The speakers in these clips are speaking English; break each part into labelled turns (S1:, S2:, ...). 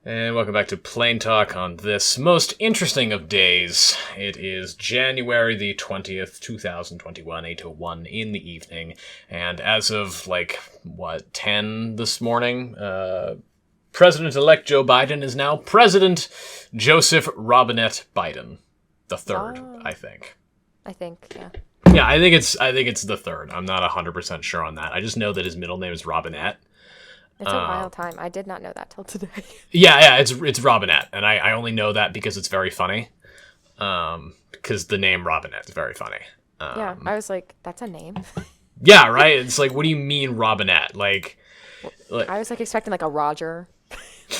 S1: And welcome back to Plain Talk on this most interesting of days. It is January the 20th, 2021, 8:01 in the evening. And as of, 10 this morning, President-elect Joe Biden is now President Joseph Robinette Biden. The third, I think.
S2: Yeah.
S1: Yeah, I think it's the third. I'm not 100% sure on that. I just know that his middle name is Robinette.
S2: It's a wild time. I did not know that till today.
S1: Yeah, it's Robinette, and I only know that because it's very funny. Because the name Robinette is very funny.
S2: Yeah, I was like, that's a name.
S1: Yeah, right. It's like, what do you mean Robinette? Like
S2: I was expecting a Roger.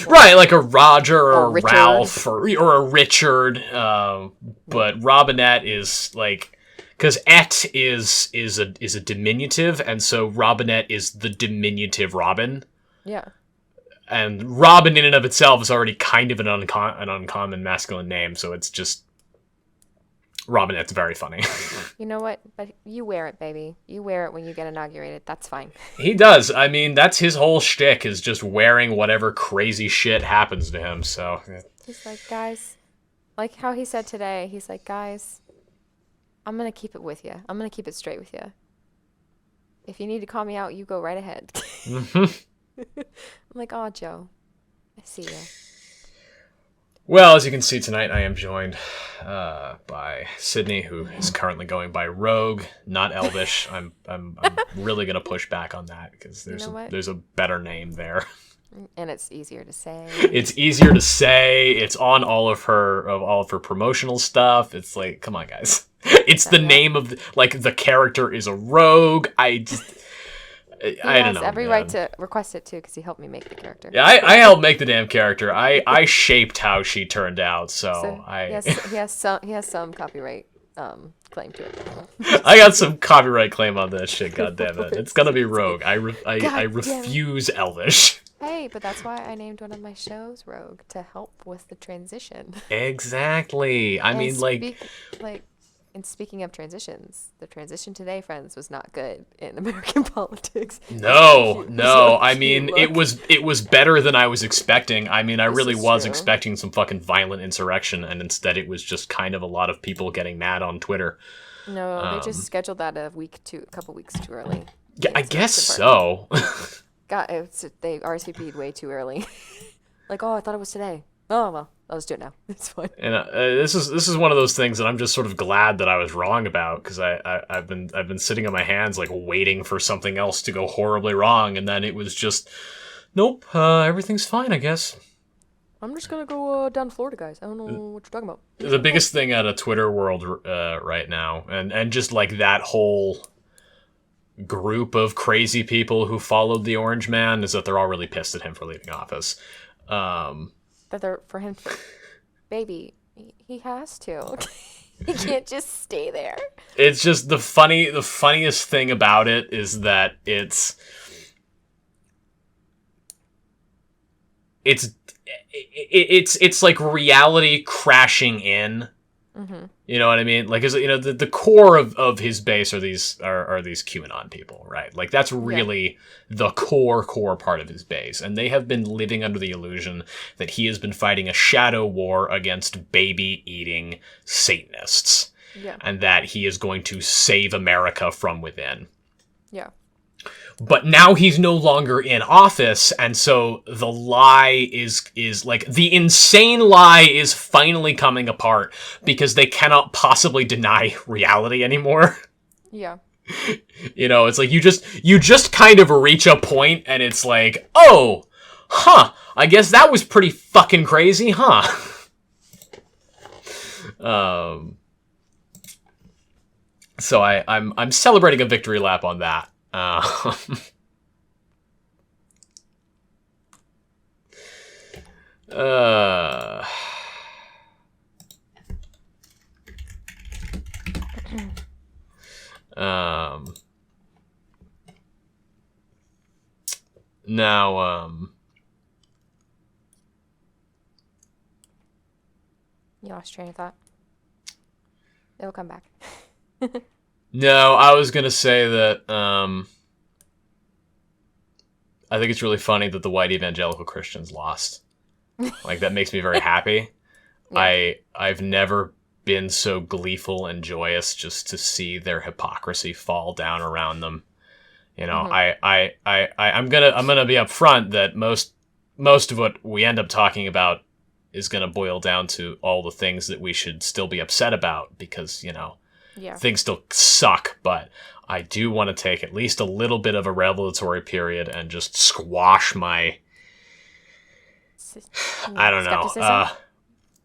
S1: Right, like a Roger or a
S2: Richard.
S1: Ralph or a Richard. But Robinette is because et is a diminutive, and so Robinette is the diminutive Robin.
S2: Yeah.
S1: And Robin in and of itself is already kind of an uncommon masculine name, so it's just Robinette's very funny.
S2: You know what? But you wear it, baby. You wear it when you get inaugurated. That's fine.
S1: He does. I mean, that's his whole shtick, is just wearing whatever crazy shit happens to him, so...
S2: He's like, guys, like how he said today, he's like, guys, I'm going to keep it with you. I'm going to keep it straight with you. If you need to call me out, you go right ahead. I'm like, oh, Joe, I see you.
S1: Well, as you can see tonight, I am joined by Sydney, who is currently going by Rogue, not Elvish. I'm really gonna push back on that because there's a better name there,
S2: and it's easier to say.
S1: It's easier to say. It's on all of her promotional stuff. It's like, come on, guys. It's the name of the character is a rogue.
S2: He
S1: I don't
S2: has
S1: know.
S2: every right to request it too, because he helped me make the character.
S1: Yeah, I helped make the damn character. I shaped how she turned out, so
S2: he has some copyright claim to it.
S1: I got some copyright claim on that shit. God damn it! It's gonna be Rogue. I refuse Elvish.
S2: Hey, but that's why I named one of my shows Rogue, to help with the transition.
S1: Exactly. I mean,
S2: And speaking of transitions, the transition today, friends, was not good in American politics.
S1: No. I mean, it was better than I was expecting. I mean, I really was expecting some fucking violent insurrection, and instead it was just kind of a lot of people getting mad on Twitter.
S2: No, they just scheduled that a couple weeks too early.
S1: Yeah, I guess so.
S2: They RSVP'd way too early. I thought it was today. Oh well, I'll just do it now. It's fine.
S1: And this is one of those things that I'm just sort of glad that I was wrong about, because I've been sitting on my hands waiting for something else to go horribly wrong, and then it was just, nope, everything's fine, I guess.
S2: I'm just gonna go down to Florida, guys. I don't know what you're talking about.
S1: The biggest thing out of Twitter world right now, and just that whole group of crazy people who followed the Orange Man, is that they're all really pissed at him for leaving office.
S2: That they're for him, baby, he has to. He can't just stay there.
S1: It's just the funniest thing about it is that it's like reality crashing in. Mm-hmm. You know what I mean? The core of his base are these QAnon people, right? That's really the core part of his base, and they have been living under the illusion that he has been fighting a shadow war against baby-eating Satanists, and that he is going to save America from within.
S2: Yeah.
S1: But now he's no longer in office, and so the lie is the insane lie is finally coming apart because they cannot possibly deny reality anymore.
S2: Yeah.
S1: It's you just kind of reach a point and it's like, oh, huh, I guess that was pretty fucking crazy, huh? So I'm celebrating a victory lap on that. Now,
S2: you lost train of thought. It'll come back.
S1: No, I was gonna say that I think it's really funny that the white evangelical Christians lost. Like, that makes me very happy.
S2: Yeah.
S1: I've never been so gleeful and joyous just to see their hypocrisy fall down around them. You know,
S2: Mm-hmm.
S1: I'm gonna be upfront that most of what we end up talking about is gonna boil down to all the things that we should still be upset about because, you know,
S2: Yeah.
S1: things still suck, but I do want to take at least a little bit of a revelatory period and just squash my, I don't know,
S2: Skepticism?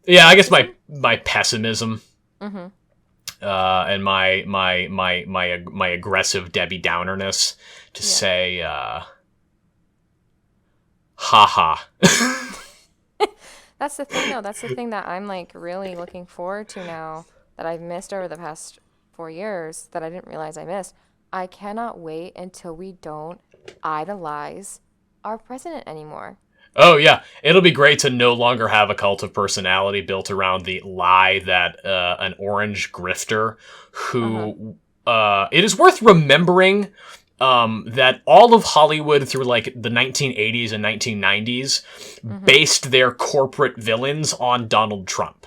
S1: yeah, I guess
S2: Skepticism?
S1: my pessimism,
S2: Mm-hmm.
S1: and my aggressive Debbie Downerness to
S2: Yeah.
S1: say, haha.
S2: That's the thing, though. That's the thing that I'm like really looking forward to now that I've missed over the past 4 years that I didn't realize I missed. I cannot wait until we don't idolize our president anymore.
S1: Oh yeah, it'll be great to no longer have a cult of personality built around the lie that an orange grifter
S2: Uh-huh.
S1: who it is worth remembering that all of Hollywood through like the 1980s and 1990s
S2: Mm-hmm.
S1: based their corporate villains on Donald Trump.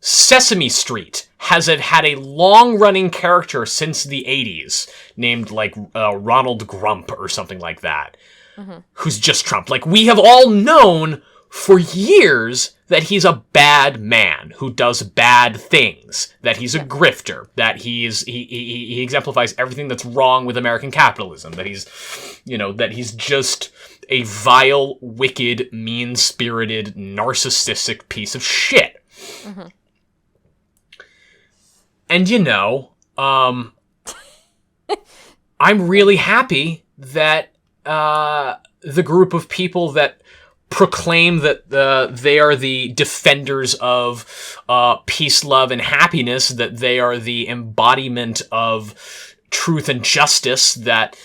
S1: Sesame Street has had a long-running character since the 80s named like Ronald Grump or something like that,
S2: Mm-hmm.
S1: who's just Trump. Like, we have all known for years that he's a bad man who does bad things, that he's a
S2: Yeah.
S1: grifter, that he exemplifies everything that's wrong with American capitalism, that he's just a vile, wicked, mean-spirited, narcissistic piece of shit.
S2: Mm-hmm.
S1: And I'm really happy that the group of people that proclaim that they are the defenders of peace, love, and happiness, that they are the embodiment of truth and justice, that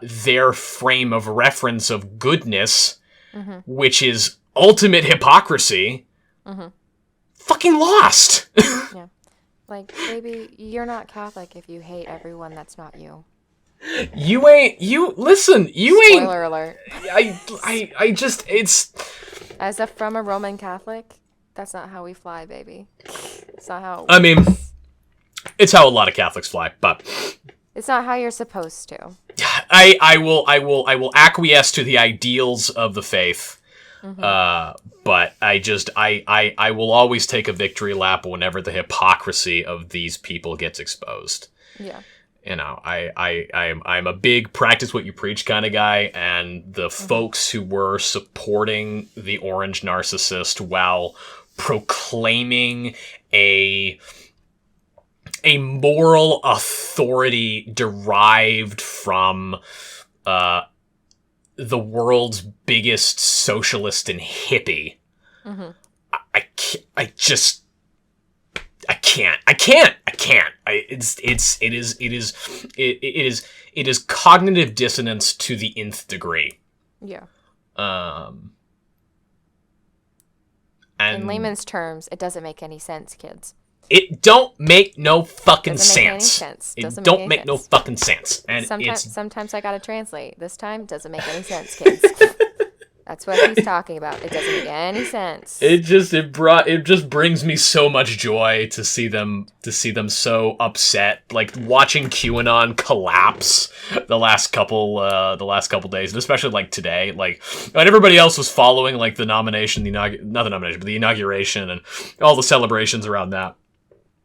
S1: their frame of reference of goodness,
S2: Mm-hmm.
S1: which is ultimate hypocrisy,
S2: Mm-hmm.
S1: fucking lost.
S2: Yeah. Like, baby, you're not Catholic if you hate everyone that's not you.
S1: Listen, you ain't,
S2: Spoiler alert.
S1: I just, it's,
S2: As a from a Roman Catholic, that's not how we fly, baby. It's not how it
S1: I mean,
S2: works.
S1: it's how a lot of Catholics fly, but
S2: It's not how you're supposed to.
S1: I will acquiesce to the ideals of the faith. But I will always take a victory lap whenever the hypocrisy of these people gets exposed.
S2: Yeah.
S1: You know, I'm a big practice what you preach kind of guy, and the folks who were supporting the orange narcissist while proclaiming a moral authority derived from the world's biggest socialist and hippie.
S2: Mm-hmm.
S1: I can't. It is cognitive dissonance to the nth degree.
S2: Yeah.
S1: And
S2: In layman's terms, it doesn't make any sense, kids.
S1: it don't make no fucking
S2: Doesn't make any
S1: sense.
S2: sense.
S1: It
S2: Doesn't
S1: don't
S2: make
S1: make
S2: any
S1: no
S2: sense.
S1: fucking sense. And
S2: Sometimes I gotta translate. This time, doesn't make any sense, kids. That's what he's talking about. It doesn't make any sense.
S1: it just brings me so much joy to see them so upset, like watching QAnon collapse the last couple days, and especially like today, like when everybody else was following like the inauguration and all the celebrations around that.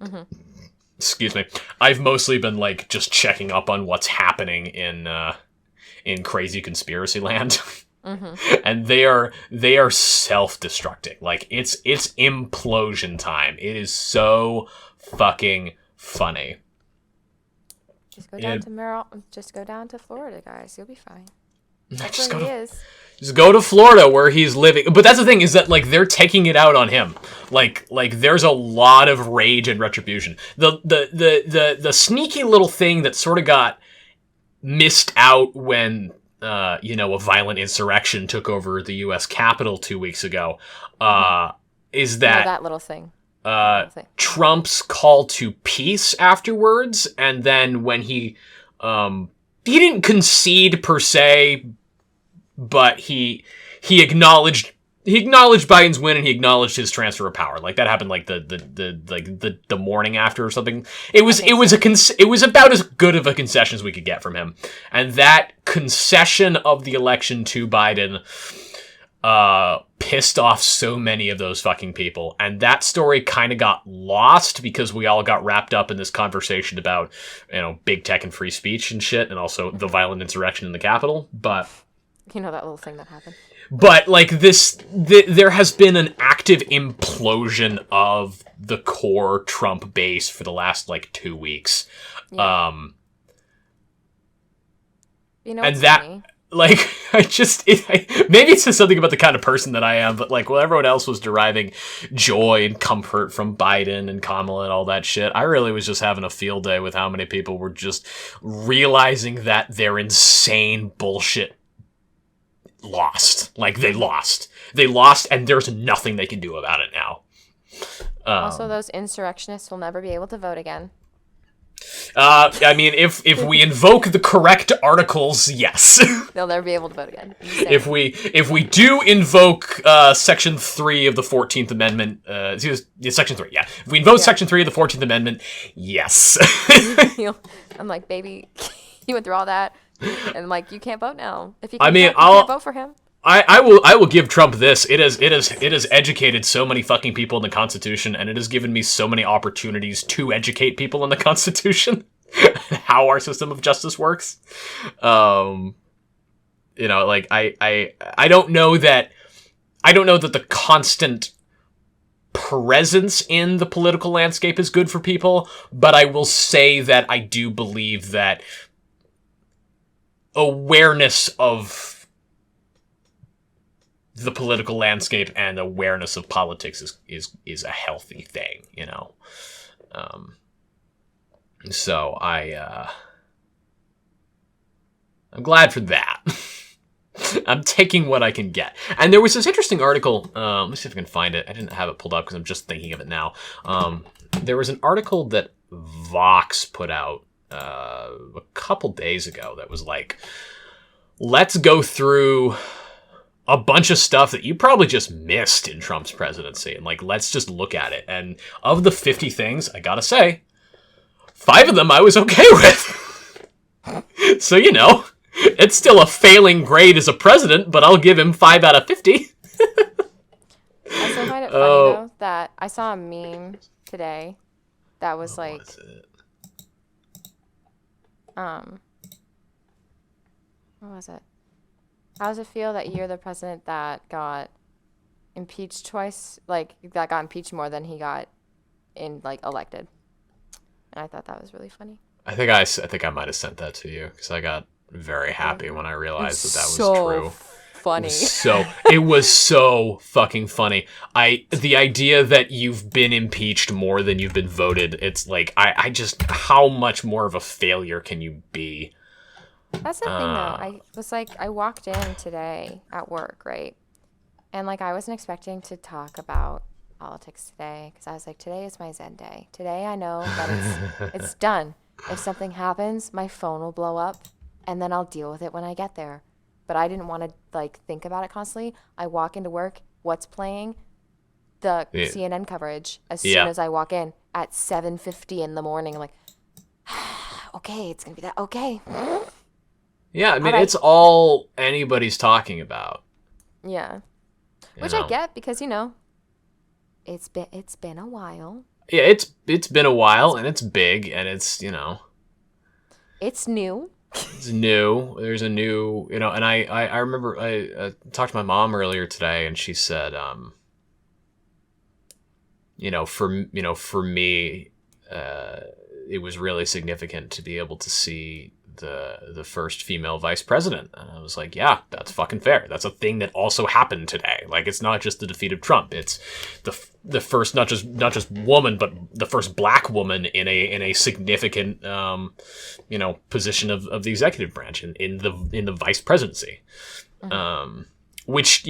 S2: Mm-hmm.
S1: Excuse me. I've mostly been like just checking up on what's happening in crazy conspiracy land.
S2: Mm-hmm.
S1: And they are self-destructing. Like it's implosion time. It is so fucking funny.
S2: Just go down to Florida, guys. You'll be fine. That's
S1: Just
S2: where
S1: go
S2: he
S1: to,
S2: is.
S1: just go to Florida where he's living. But that's the thing, is that like they're taking it out on him. Like there's a lot of rage and retribution. The sneaky little thing that sort of got missed out when a violent insurrection took over the U.S. Capitol 2 weeks ago, is that
S2: that little thing.
S1: Trump's call to peace afterwards, and then when he didn't concede per se, but he acknowledged he acknowledged Biden's win and he acknowledged his transfer of power. Like that happened like the morning after or something. It was about as good of a concession as we could get from him. And that concession of the election to Biden pissed off so many of those fucking people. And that story kind of got lost because we all got wrapped up in this conversation about, big tech and free speech and shit, and also the violent insurrection in the Capitol. But
S2: that little thing that happened.
S1: But, like, there has been an active implosion of the core Trump base for the last, 2 weeks.
S2: Yeah.
S1: And that,
S2: funny?
S1: maybe it says something about the kind of person that I am, but, while everyone else was deriving joy and comfort from Biden and Kamala and all that shit, I really was just having a field day with how many people were just realizing that their insane bullshit lost. They lost, and there's nothing they can do about it now.
S2: Also, those insurrectionists will never be able to vote again.
S1: If we invoke the correct articles, yes.
S2: They'll never be able to vote again.
S1: If we do invoke Section 3 of the 14th Amendment, Section 3, yeah. If we invoke Section 3 of the 14th Amendment, yes.
S2: I'm like, baby, you went through all that. And you can't vote now. If you
S1: can't
S2: vote for him.
S1: I will give Trump this. It has educated so many fucking people in the Constitution, and it has given me so many opportunities to educate people in the Constitution how our system of justice works. I don't know that the constant presence in the political landscape is good for people, but I will say that I do believe that awareness of the political landscape and awareness of politics is a healthy thing, So I'm glad for that. I'm taking what I can get. And there was this interesting article. Let me see if I can find it. I didn't have it pulled up because I'm just thinking of it now. There was an article that Vox put out a couple days ago that was let's go through a bunch of stuff that you probably just missed in Trump's presidency, and let's just look at it. And of the 50 things, I gotta say, 5 of them I was okay with. So it's still a failing grade as a president, but I'll give him 5 out of 50.
S2: I still find it funny though that I saw a meme today that was what was it? How does it feel that you're the president that got impeached twice? That got impeached more than he got elected. And I thought that was really funny.
S1: I think I might have sent that to you because I got very happy when I realized that was true.
S2: Funny.
S1: It was so fucking funny. The idea that you've been impeached more than you've been voted, it's I just, how much more of a failure can you be?
S2: That's the thing though. I walked in today at work, right? And I wasn't expecting to talk about politics today because I was today is my Zen day. Today I know that it's done. If something happens, my phone will blow up and then I'll deal with it when I get there. But I didn't want to think about it constantly. I walk into work, what's playing? The CNN coverage as soon as I walk in at 7:50 in the morning. I'm okay, it's going to be that. Okay.
S1: Yeah, I mean, it's all anybody's talking about.
S2: Yeah. Which I get because, it's been a while.
S1: Yeah, it's been a while and it's big and it's,
S2: It's new.
S1: It's new. There's a new, and I remember I talked to my mom earlier today and she said, for me, it was really significant to be able to see the first female vice president. And I was like, yeah, that's fucking fair. That's a thing that also happened today. It's not just the defeat of Trump. It's the first not just woman, but the first black woman in a significant position of the executive branch in the vice presidency, which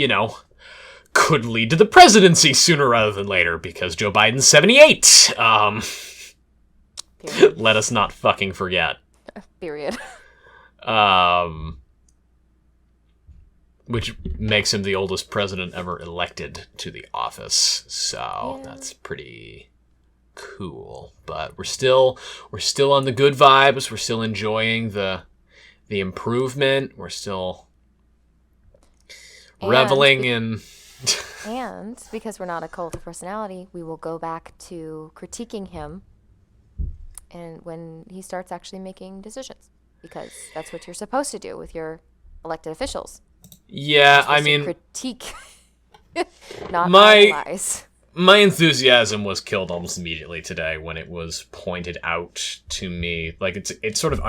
S1: could lead to the presidency sooner rather than later because Joe Biden's 78. Let us not fucking forget.
S2: Period.
S1: which makes him the oldest president ever elected to the office. So that's pretty cool. But we're still on the good vibes. We're still enjoying the improvement. We're still reveling in.
S2: And because we're not a cult of personality, we will go back to critiquing him, and when he starts actually making decisions, because that's what you're supposed to do with your elected officials.
S1: Yeah, I mean,
S2: critique, not analyze.
S1: My enthusiasm was killed almost immediately today when it was pointed out to me. Like it's sort of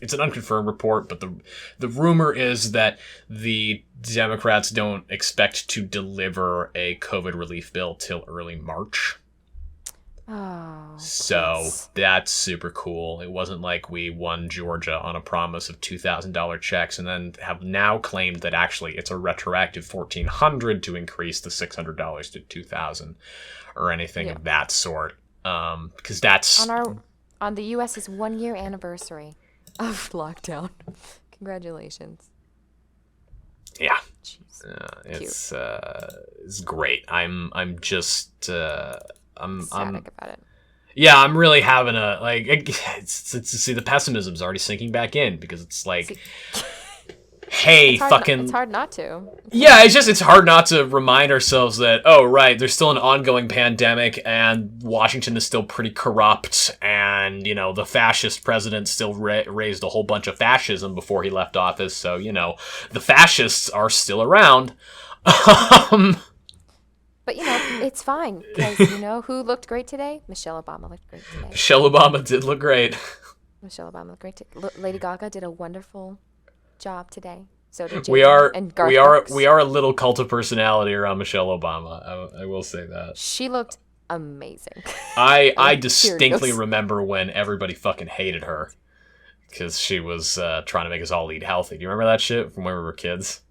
S1: it's an unconfirmed report, but the rumor is that the Democrats don't expect to deliver a COVID relief bill till early March.
S2: Oh.
S1: So
S2: geez.
S1: that's super cool. It wasn't like we won Georgia on a promise of $2,000 checks and then have now claimed that actually it's a retroactive $1,400 to increase the $600 to $2,000 or anything of that sort. Because that's
S2: on the U.S.'s 1 year anniversary of lockdown. Congratulations.
S1: Yeah.
S2: Jeez.
S1: It's great. I'm just I'm
S2: ecstatic about it.
S1: Yeah, I'm really having see the pessimism's already sinking back in because it's like, hey,
S2: it's hard not to.
S1: Yeah, it's hard not to remind ourselves that, oh, right, there's still an ongoing pandemic and Washington is still pretty corrupt and, the fascist president still raised a whole bunch of fascism before he left office. So, the fascists are still around.
S2: But, it's fine, because who looked great today? Michelle Obama looked great today.
S1: Michelle Obama did look great.
S2: Michelle Obama looked great. Lady Gaga did a wonderful job today. So did J.
S1: We are
S2: Brooks.
S1: we are a little cult of personality around Michelle Obama. I will say that.
S2: She looked amazing.
S1: I distinctly remember when everybody fucking hated her because she was trying to make us all eat healthy. Do you remember that shit from when we were kids?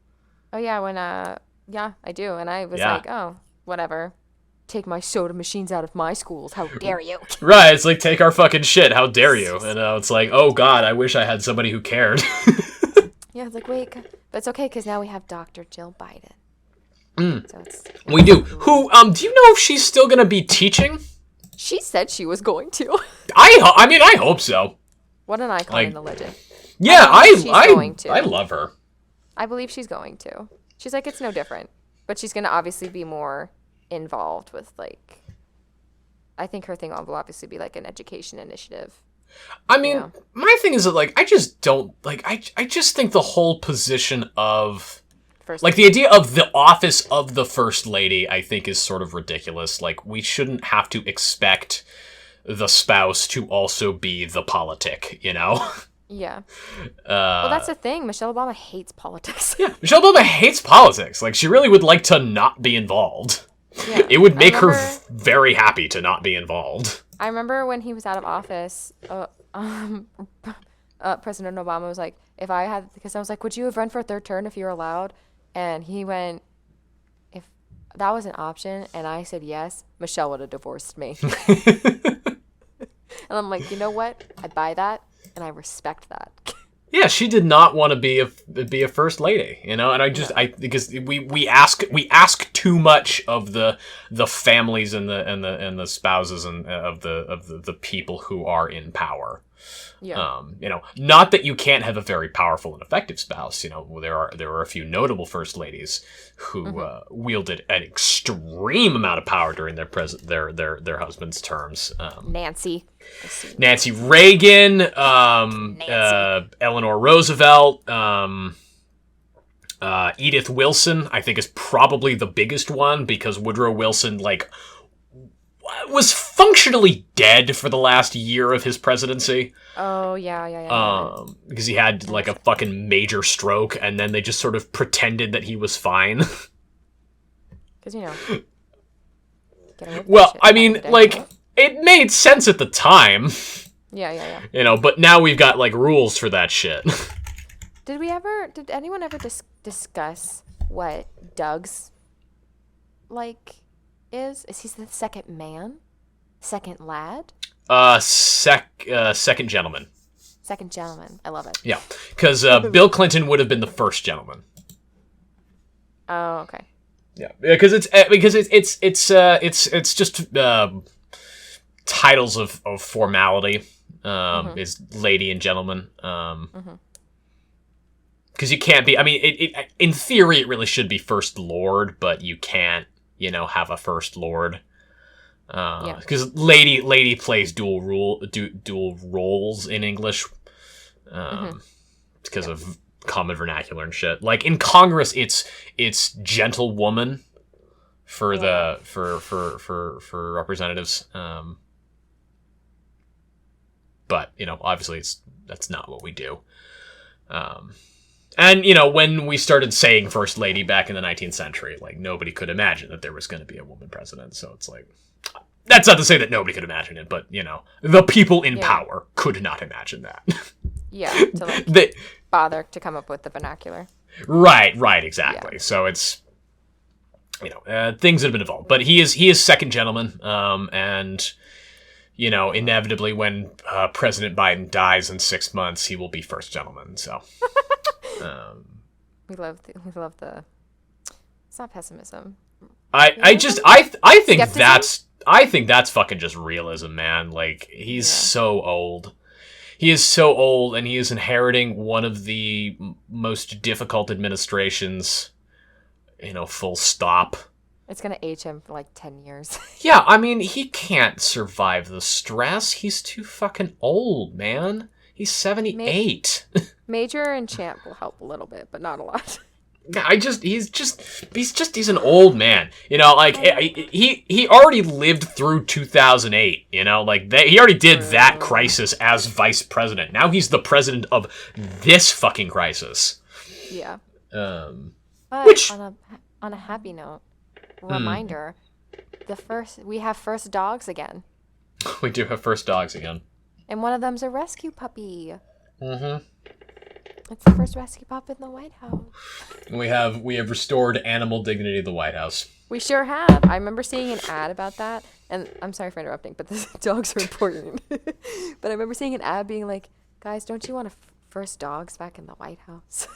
S2: Oh, yeah, when, yeah, I do. And I was like, oh, whatever. Take my soda machines out of my schools. How dare you?
S1: Right, it's like, take our fucking shit. How dare you? And it's like, oh, God, I wish I had somebody who cared.
S2: Yeah, it's like, wait, but it's okay because now we have Dr. Jill Biden. So
S1: we do. Who, do you know if she's still going to be teaching?
S2: She said she was going to.
S1: I hope so.
S2: What an icon in the legend.
S1: Yeah, I love her.
S2: I believe she's going to. She's like, it's no different. But she's going to obviously be more involved with, like, I think her thing will obviously be, like, an education initiative.
S1: I mean, my thing is that, like, I just don't, like, I just think the whole position of, the idea of the office of the First Lady, I think is sort of ridiculous. Like, we shouldn't have to expect the spouse to also be the politic,
S2: Yeah. Well, that's the thing. Michelle Obama hates politics.
S1: Yeah, Michelle Obama hates politics. Like, she really would like to not be involved.
S2: Yeah.
S1: It would make her very happy to not be involved.
S2: I remember when he was out of office, President Obama was like, because I was like, would you have run for a third term if you were allowed? And he went, if that was an option, and I said yes, Michelle would have divorced me. And I'm like, you know what? I buy that, and I respect that.
S1: Yeah, she did not want to be a first lady, and because we ask too much of the families and the spouses and of the people who are in power.
S2: Yeah.
S1: Not that you can't have a very powerful and effective spouse. There are a few notable first ladies who wielded an extreme amount of power during their husbands' terms. Nancy Reagan, Eleanor Roosevelt, Edith Wilson, I think is probably the biggest one because Woodrow Wilson, was functionally dead for the last year of his presidency.
S2: Oh, yeah.
S1: Because he had, a fucking major stroke, and then they just sort of pretended that he was fine.
S2: Because,
S1: well, I mean, it made sense at the time.
S2: Yeah.
S1: But now we've got, rules for that shit.
S2: Did anyone ever discuss what Doug's, is? Is he the second man? Second lad?
S1: Second gentleman.
S2: Second gentleman. I love it.
S1: Yeah, because Bill Clinton would have been the first gentleman.
S2: Oh, okay.
S1: Yeah, because it's just titles of formality. Is lady and gentleman. Because you can't be. I mean, it in theory it really should be first lord, but you can't, have a first lord. Because lady plays dual roles in English. Because of common vernacular and shit. Like in Congress, it's gentlewoman for the for representatives. But obviously that's not what we do. And when we started saying first lady back in the 19th century, like nobody could imagine that there was going to be a woman president. So it's like, that's not to say that nobody could imagine it, but the people in power could not imagine that.
S2: Yeah, to bother to come up with the vernacular.
S1: Right, exactly. Yeah. So it's things have been involved, but he is second gentleman, and inevitably when President Biden dies in 6 months, he will be first gentleman. So
S2: we love the. It's not pessimism.
S1: I think that's fucking just realism, man. Like he's so old. He is so old, and he is inheriting one of the most difficult administrations, full stop.
S2: It's going to age him for like 10 years.
S1: Yeah, I mean, he can't survive the stress. He's too fucking old, man. He's 78.
S2: Major and Champ will help a little bit, but not a lot.
S1: He's an old man. Like he already lived through 2008. He already did that crisis as vice president. Now he's the president of this fucking crisis.
S2: Yeah.
S1: Which
S2: on a happy note, reminder, we have first dogs again.
S1: We do have first dogs again.
S2: And one of them's a rescue puppy.
S1: Mm-hmm.
S2: It's the first rescue pup in the White House.
S1: We have restored animal dignity to the White House.
S2: We sure have. I remember seeing an ad about that, and I'm sorry for interrupting, but the dogs are important. But I remember seeing an ad being like, guys, don't you want first dogs back in the White House?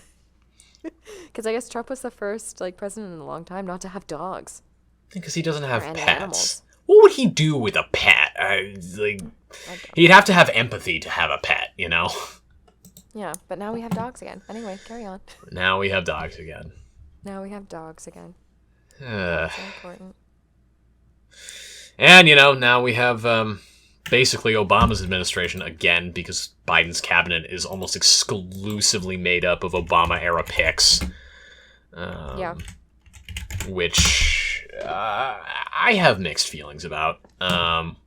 S2: Because I guess Trump was the first president in a long time not to have dogs.
S1: Because he doesn't have pets.
S2: Animals.
S1: What would he do with a pet? He'd have to have empathy to have a pet,
S2: Yeah, but now we have dogs again. Anyway, carry on.
S1: Now we have dogs again.
S2: That's so important.
S1: And, now we have basically Obama's administration again, because Biden's cabinet is almost exclusively made up of Obama-era picks. Which I have mixed feelings about. Some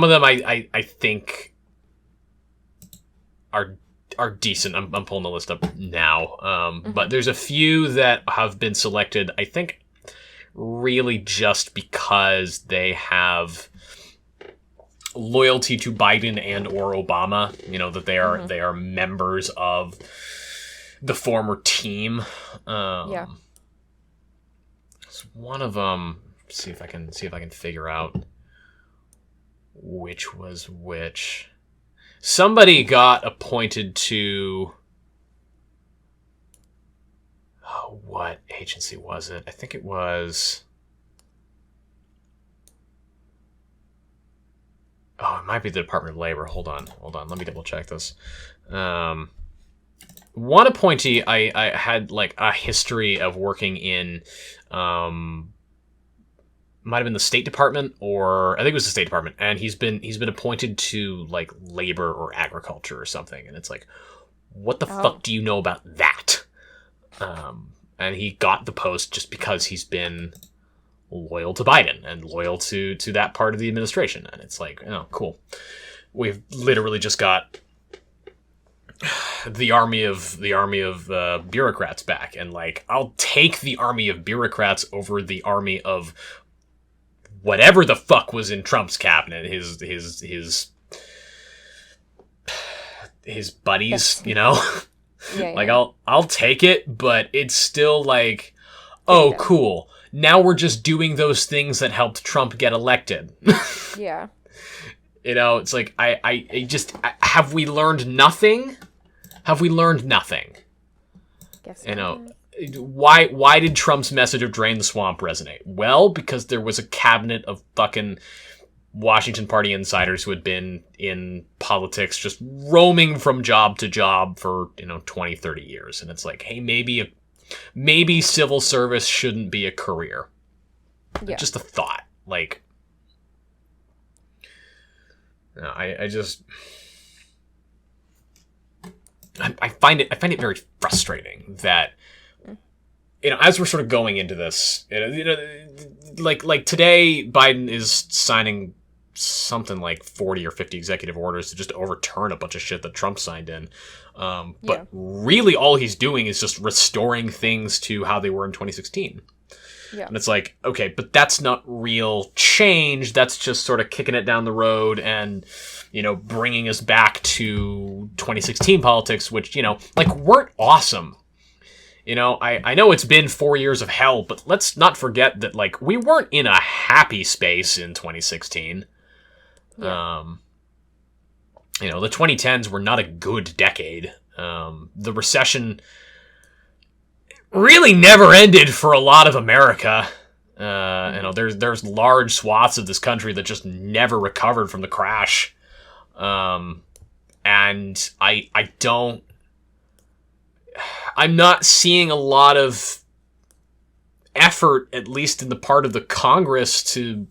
S1: of them I think are decent. I'm pulling the list up now. But there's a few that have been selected, I think, really just because they have loyalty to Biden and or Obama. That they are members of the former team. So one of them. See if I can figure out which was which. Somebody got appointed to... Oh, what agency was it? I think it was... Oh, it might be the Department of Labor. Hold on. Let me double check this. One appointee I had a history of working in... might have been the State Department, or I think it was the State Department, and he's been appointed to labor or agriculture or something, and it's what the fuck do you know about that? And he got the post just because he's been loyal to Biden and loyal to that part of the administration, and it's oh, cool. We've literally just got the army of bureaucrats back, and I'll take the army of bureaucrats over the army of whatever the fuck was in Trump's cabinet, his buddies,
S2: Yeah.
S1: I'll take it, but it's still oh, cool. Now we're just doing those things that helped Trump get elected.
S2: Yeah.
S1: It's I just, have we learned nothing? Have we learned nothing?
S2: Guess
S1: why did Trump's message of drain the swamp resonate? Well, because there was a cabinet of fucking Washington Party insiders who had been in politics just roaming from job to job for, 20, 30 years. And it's like, hey, maybe civil service shouldn't be a career. Yeah. Just a thought. Like, I find it very frustrating that, as we're sort of going into this, like today, Biden is signing something like 40 or 50 executive orders to just overturn a bunch of shit that Trump signed in. But really all he's doing is just restoring things to how they were in 2016. Yeah. And it's like, okay, but that's not real change. That's just sort of kicking it down the road and, bringing us back to 2016 politics, which, weren't awesome. I know it's been 4 years of hell, but let's not forget that, we weren't in a happy space in 2016. Yeah. The 2010s were not a good decade. The recession really never ended for a lot of America. There's large swaths of this country that just never recovered from the crash. And I'm not seeing a lot of effort, at least in the part of the Congress, to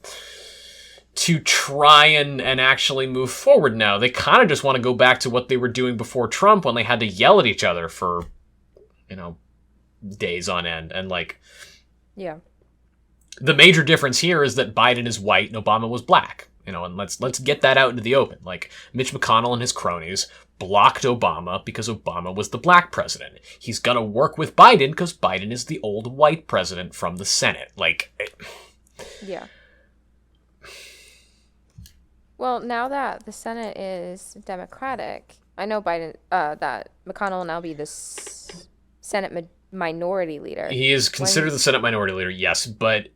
S1: try and actually move forward now. They kind of just want to go back to what they were doing before Trump, when they had to yell at each other for, days on end. And
S2: yeah,
S1: the major difference here is that Biden is white and Obama was black. And let's get that out into the open. Mitch McConnell and his cronies blocked Obama because Obama was the black president. He's gonna work with Biden because Biden is the old white president from the Senate.
S2: Yeah. Well, now that the Senate is Democratic, I know that McConnell will now be the Senate minority leader.
S1: He is considered the Senate minority leader, yes, but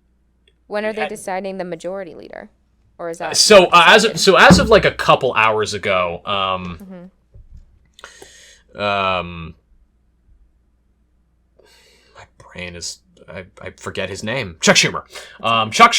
S2: when are they deciding the majority leader? Or is that
S1: as of a couple hours ago, my brain is I forget his name. Chuck Schumer. Chuck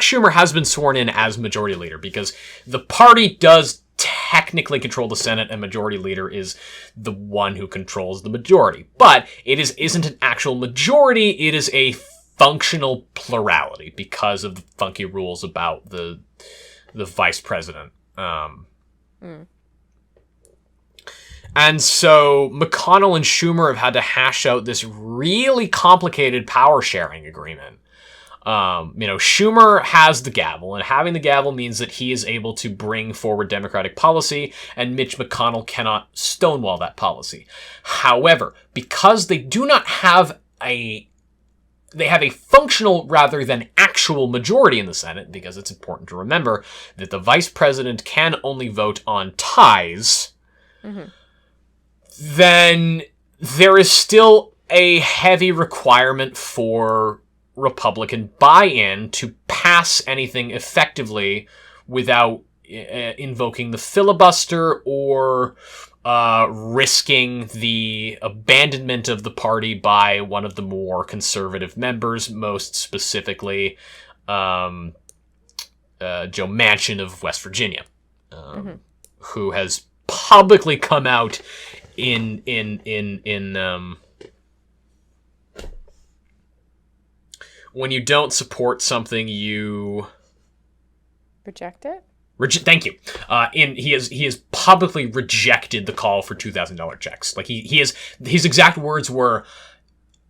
S1: Schumer has been sworn in as majority leader because the party does technically control the Senate, and majority leader is the one who controls the majority. But it isn't an actual majority, it is a functional plurality because of the funky rules about the vice president. And so McConnell and Schumer have had to hash out this really complicated power sharing agreement. Schumer has the gavel, and having the gavel means that he is able to bring forward Democratic policy, and Mitch McConnell cannot stonewall that policy. However, because they do not have they have a functional rather than actual majority in the Senate, because it's important to remember that the vice president can only vote on ties, then there is still a heavy requirement for Republican buy-in to pass anything effectively without invoking the filibuster or risking the abandonment of the party by one of the more conservative members, most specifically Joe Manchin of West Virginia, who has publicly come out in when you don't support something, you
S2: reject it.
S1: Thank you. He has publicly rejected the call for $2,000 checks. His exact words were,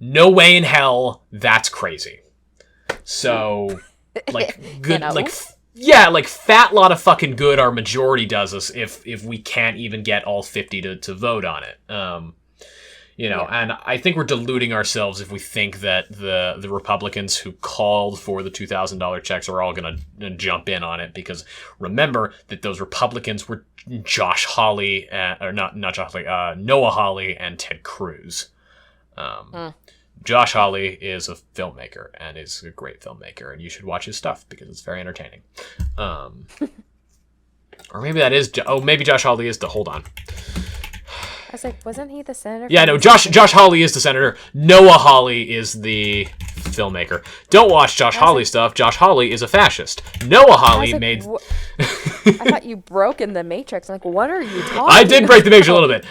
S1: "No way in hell, that's crazy." So, good, fat lot of fucking good our majority does us if we can't even get all 50 to vote on it. And I think we're deluding ourselves if we think that the Republicans who called for the $2,000 checks are all going to jump in on it, because remember that those Republicans were Noah Hawley and Ted Cruz. Josh Hawley is a filmmaker and is a great filmmaker, and you should watch his stuff because it's very entertaining. Or maybe that is... maybe Josh Hawley is hold on.
S2: was like, wasn't he the senator?
S1: Yeah, no, Josh Hawley is the senator. Noah Hawley is the filmmaker. Don't watch Josh Hawley stuff. Josh Hawley is a fascist. Noah Hawley made...
S2: I thought you broke in the Matrix. I'm like, what are you talking
S1: I did break the Matrix a little bit.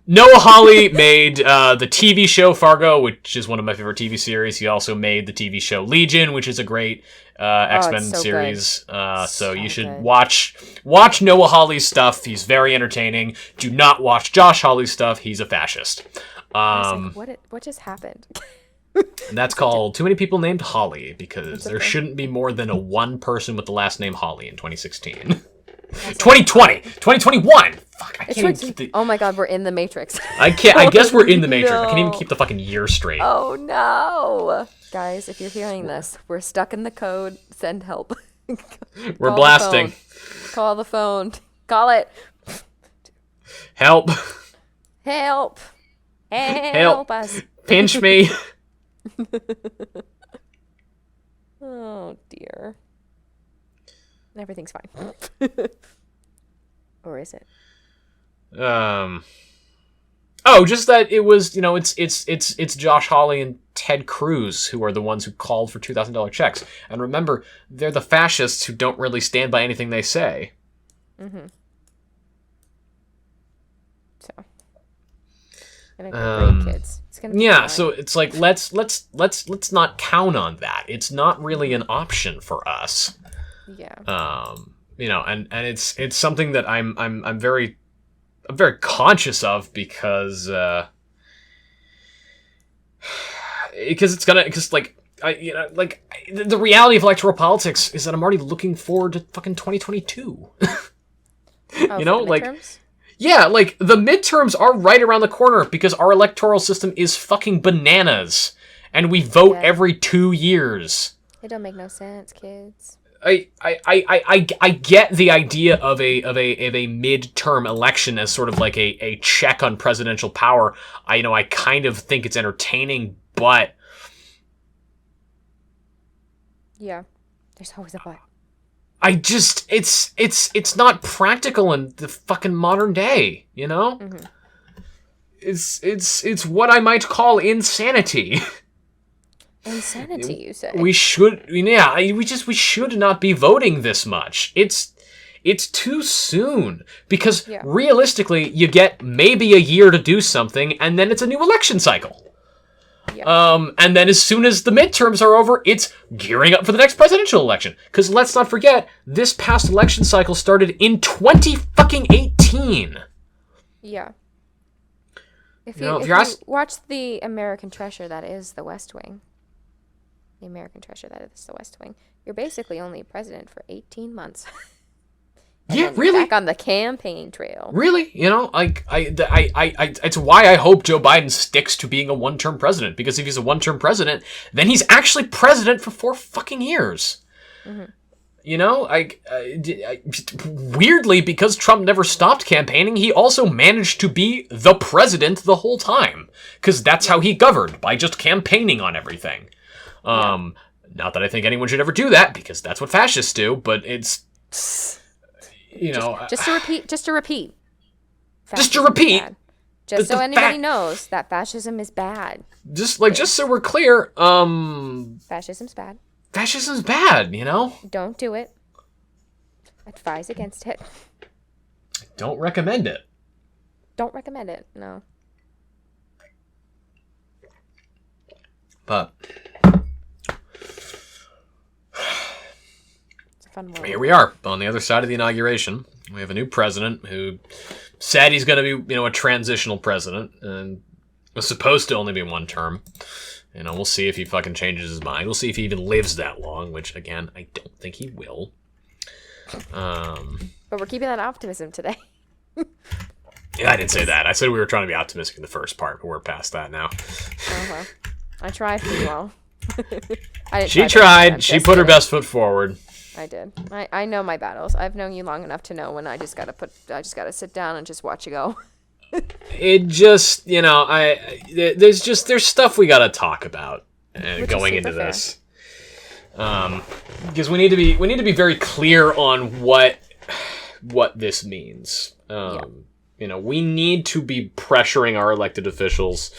S1: Noah Hawley made the TV show Fargo, which is one of my favorite TV series. He also made the TV show Legion, which is a great X-Men series. So you should watch Noah Hawley's stuff. He's very entertaining. Do not watch Josh Hawley's stuff. He's a fascist.
S2: What just happened?
S1: And that's called Too Many People Named Hawley, because there shouldn't be more than one person with the last name Hawley in 2016. 2020! 2021! Fuck, I can't even keep the...
S2: Oh my god, we're in the Matrix.
S1: I guess we're in the Matrix. No. I can't even keep the fucking year straight.
S2: Oh no! Guys, if you're hearing this, we're stuck in the code. Send help.
S1: We're blasting.
S2: Call the phone. Call it.
S1: Help.
S2: Help. Help us.
S1: Pinch me.
S2: Oh dear. Everything's fine. Or is it?
S1: Oh, just that it was, it's Josh Hawley and Ted Cruz who are the ones who called for $2,000 checks. And remember, they're the fascists who don't really stand by anything they say.
S2: Mm-hmm. So, gonna go great, kids. It's gonna be fine.
S1: So it's like let's not count on that. It's not really an option for us.
S2: Yeah.
S1: And it's something that I'm very conscious of because the reality of electoral politics is that I'm already looking forward to fucking 2022. Yeah, like the midterms are right around the corner because our electoral system is fucking bananas and we vote every 2 years.
S2: It don't make no sense, kids.
S1: I get the idea of a midterm election as sort of like a check on presidential power. I kind of think it's entertaining, but
S2: yeah, there's always a but.
S1: It's not practical in the fucking modern day, Mm-hmm. It's what I might call insanity.
S2: Insanity, you say?
S1: We should not be voting this much. It's too soon because realistically, you get maybe a year to do something, and then it's a new election cycle. Yeah. And then as soon as the midterms are over, it's gearing up for the next presidential election. Because let's not forget, this past election cycle started in 2018.
S2: Yeah. If you watch the American Treasure, that is the West Wing. The American Treasure, that is the West Wing. You're basically only president for 18 months.
S1: Yeah, really.
S2: Back on the campaign trail.
S1: Really, it's why I hope Joe Biden sticks to being a one-term president. Because if he's a one-term president, then he's actually president for 4 fucking years. Mm-hmm. Weirdly, because Trump never stopped campaigning, he also managed to be the president the whole time. Because that's how he governed, by just campaigning on everything. Not that I think anyone should ever do that, because that's what fascists do, but it's...
S2: Just to repeat.
S1: Just
S2: so anybody knows that fascism is bad.
S1: Just so we're clear,
S2: fascism's bad.
S1: Fascism's bad,
S2: Don't do it. Advise against it.
S1: Don't recommend it.
S2: Don't recommend it, no.
S1: But
S2: here
S1: we are on the other side of the inauguration. We have a new president who said he's going to be, a transitional president, and was supposed to only be 1 term. We'll see if he fucking changes his mind. We'll see if he even lives that long, which again, I don't think he will.
S2: But we're keeping that optimism today.
S1: Yeah, I didn't say that. I said we were trying to be optimistic in the first part, but we're past that now.
S2: Uh-huh. I tried pretty well.
S1: She tried. She put her best foot forward.
S2: I did. I know my battles. I've known you long enough to know when I just gotta sit down and just watch you go.
S1: It just, there's stuff we gotta talk about going into this. Because we need to be very clear on what this means. We need to be pressuring our elected officials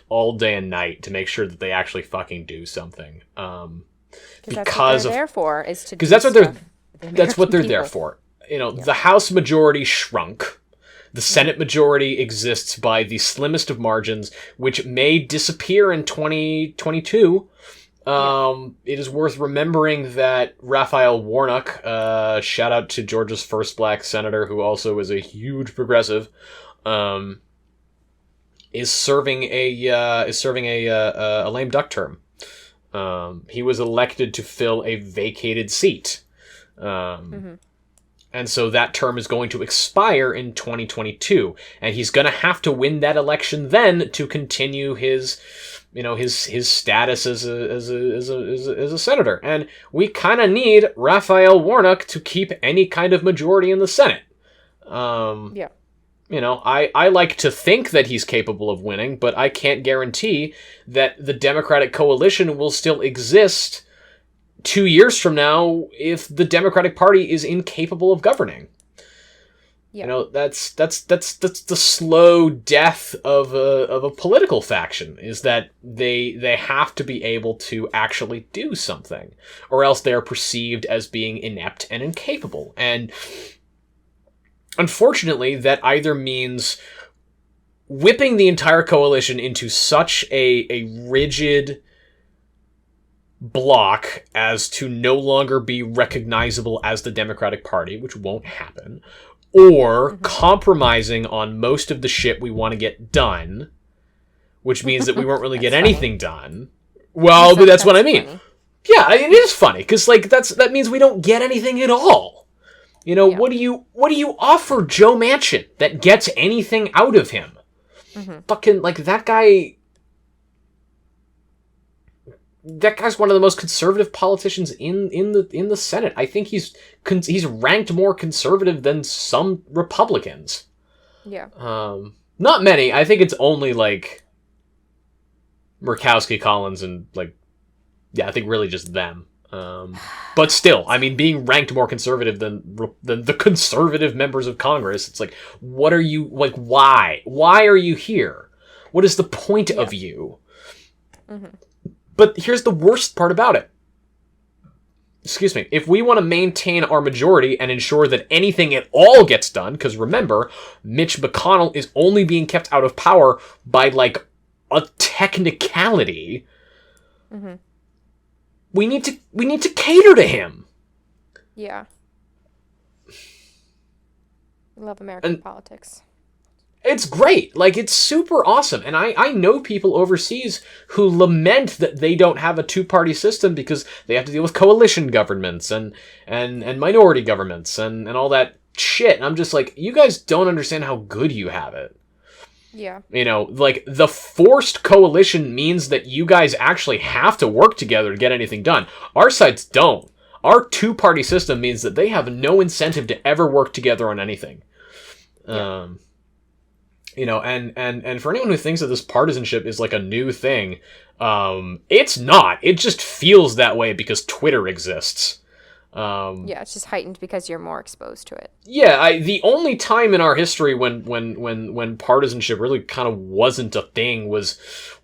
S1: all day and night to make sure that they actually fucking do something.
S2: Because that's what they're there for, is to do
S1: that's what
S2: stuff
S1: that's what they're
S2: people.
S1: there for. The House majority shrunk. The Senate majority exists by the slimmest of margins, which may disappear in 2022. It is worth remembering that Raphael Warnock, shout out to Georgia's first black senator, who also is a huge progressive, is serving a lame duck term. He was elected to fill a vacated seat. And so that term is going to expire in 2022, and he's going to have to win that election then to continue his status as a senator. And we kind of need Raphael Warnock to keep any kind of majority in the Senate. I like to think that he's capable of winning, but I can't guarantee that the Democratic coalition will still exist 2 years from now if the Democratic Party is incapable of governing. That's the slow death of a political faction, is that they have to be able to actually do something, or else they are perceived as being inept and incapable. And unfortunately, that either means whipping the entire coalition into such a rigid block as to no longer be recognizable as the Democratic Party, which won't happen, or compromising on most of the shit we want to get done, which means that we won't really get anything done. Well, but that's what I mean. Funny. Yeah, it is funny, because that means we don't get anything at all. What do you offer Joe Manchin that gets anything out of him? Fucking, that guy. That guy's one of the most conservative politicians in the Senate. I think he's ranked more conservative than some Republicans. Yeah. Not many. I think it's only Murkowski, Collins, and I think really just them. But still, I mean, being ranked more conservative than the conservative members of Congress, it's what are you why? Why are you here? What is the point of you? But here's the worst part about it. Excuse me. If we want to maintain our majority and ensure that anything at all gets done, because remember, Mitch McConnell is only being kept out of power by, a technicality, we need to cater to him.
S2: Yeah. We love American politics.
S1: It's great. It's super awesome. And I know people overseas who lament that they don't have a two-party system because they have to deal with coalition governments and minority governments and all that shit. And I'm just you guys don't understand how good you have it.
S2: Yeah.
S1: The forced coalition means that you guys actually have to work together to get anything done. Our sides don't. Our two-party system means that they have no incentive to ever work together on anything. Yeah. And for anyone who thinks that this partisanship is a new thing, it's not. It just feels that way because Twitter exists.
S2: It's just heightened because you're more exposed to it.
S1: Yeah, the only time in our history when partisanship really kind of wasn't a thing was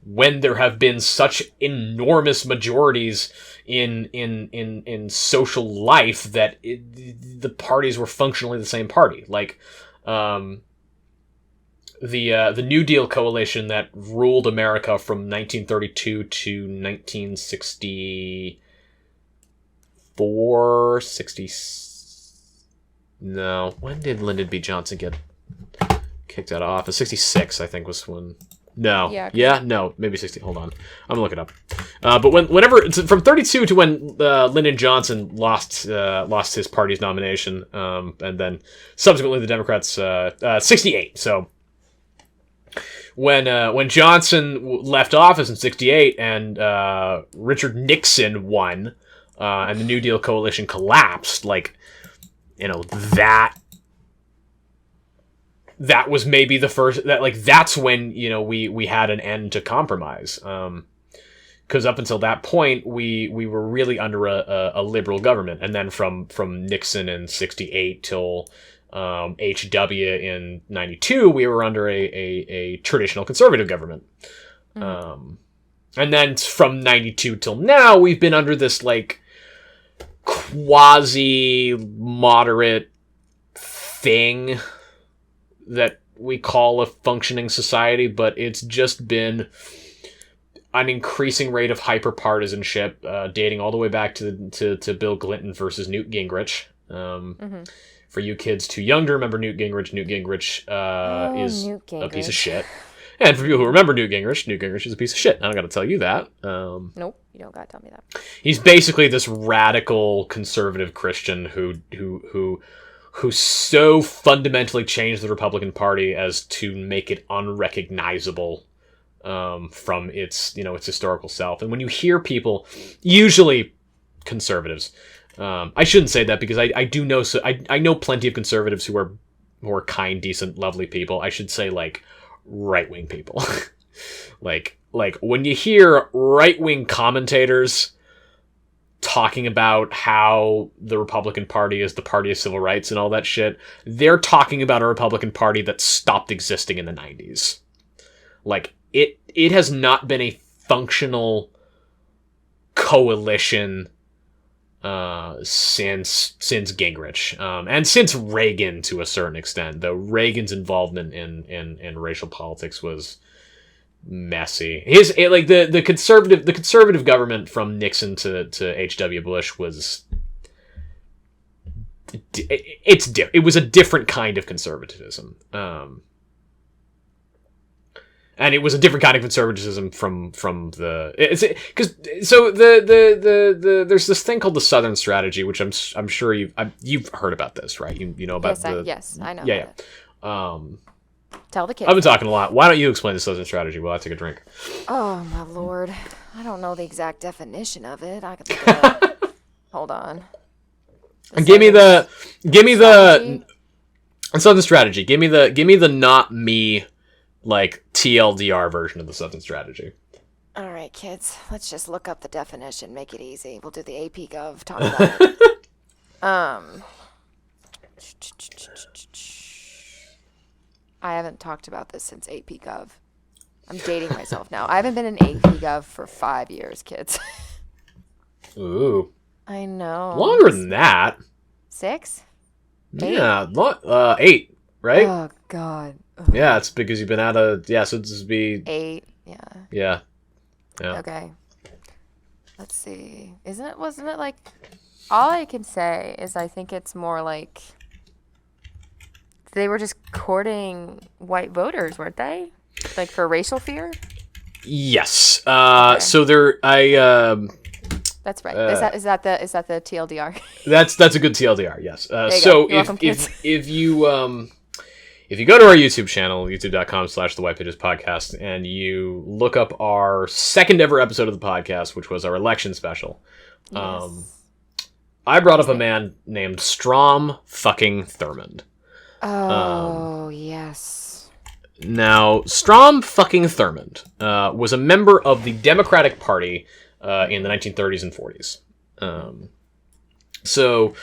S1: when there have been such enormous majorities in social life that the parties were functionally the same party. The New Deal coalition that ruled America from 1932 to 1964, no, when did Lyndon B. Johnson get kicked out of office? 66, I think, was when. No. Yeah, no, maybe 60. Hold on, I'm gonna look it up. But whenever it's from 32 to when Lyndon Johnson lost his party's nomination, and then subsequently the Democrats 68. So. When Johnson left office in 68 and Richard Nixon won and the New Deal coalition collapsed, that was maybe the first that's when we had an end to compromise, because up until that point we were really under a liberal government, and then from Nixon in 68 till HW in 92, we were under a traditional conservative government. And then from 92 till now, we've been under this, like, quasi-moderate thing that we call a functioning society, but it's just been an increasing rate of hyper-partisanship, dating all the way back to Bill Clinton versus Newt Gingrich. For you kids too young to remember Newt Gingrich is
S2: Newt Gingrich.
S1: a piece of shit. And for people who remember Newt Gingrich is a piece of shit. I don't got to tell you that.
S2: Nope, you don't got to tell me that.
S1: He's basically this radical conservative Christian who so fundamentally changed the Republican Party as to make it unrecognizable from its historical self. And when you hear people, usually conservatives, I shouldn't say that because I do know I know plenty of conservatives who are more kind, decent, lovely people. I should say like right-wing people. like when you hear right-wing commentators talking about how the Republican Party is the party of civil rights and all that shit, they're talking about a Republican Party that stopped existing in the 90s. Like, it has not been a functional coalition since Gingrich, and since Reagan to a certain extent, though Reagan's involvement in racial politics was messy. The conservative government from Nixon to H.W. Bush was it was a different kind of conservatism. And it was a different kind of conservatism from the there's this thing called the Southern Strategy, which I'm sure you've heard about this, right? You know about
S2: yes, I know.
S1: Yeah.
S2: Tell the kids.
S1: I've been talking a lot. Why don't you explain the Southern Strategy while I take a drink?
S2: Oh my lord, I don't know the exact definition of it. I can look it up. Hold on.
S1: Give me the Southern Strategy. Give me the not me, like, TLDR version of the Southern Strategy.
S2: All right, kids. Let's just look up the definition. Make it easy. We'll do the AP Gov. Talk about it. I haven't talked about this since AP Gov. I'm dating myself now. I haven't been in AP Gov for 5 years, kids.
S1: Ooh.
S2: I know.
S1: Longer than that.
S2: 6?
S1: 8? Yeah, 8, right?
S2: Oh, God. Ugh.
S1: Yeah, it's because you've been out of... Yeah, so this would be...
S2: 8, yeah.
S1: Yeah.
S2: Okay. Let's see. Wasn't it like... All I can say is I think it's more like... They were just courting white voters, weren't they? Like for racial fear?
S1: Yes.
S2: Okay.
S1: So there...
S2: That's right. Is that the TLDR?
S1: That's a good TLDR, yes.
S2: So
S1: if you go to our YouTube channel, youtube.com/The White Pages Podcast, and you look up our second ever episode of the podcast, which was our election special,
S2: Yes.
S1: I brought up a man named Strom fucking Thurmond.
S2: Oh, yes.
S1: Now, Strom fucking Thurmond was a member of the Democratic Party in the 1930s and 40s. So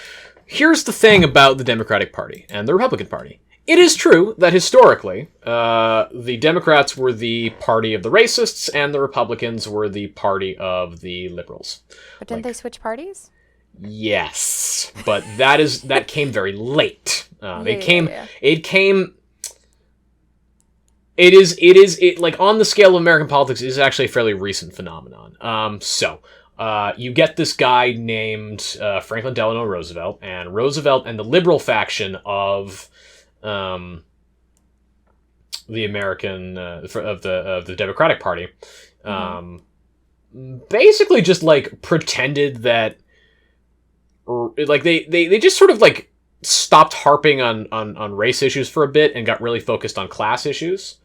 S1: here's the thing about the Democratic Party and the Republican Party. It is true that historically, the Democrats were the party of the racists and the Republicans were the party of the liberals.
S2: But didn't they switch parties?
S1: Yes, but that came very late. It is like on the scale of American politics, it is actually a fairly recent phenomenon. So you get this guy named Franklin Delano Roosevelt, and the liberal faction of the American of the Democratic Party, basically just like pretended that, like they just sort of like stopped harping on race issues for a bit and got really focused on class issues.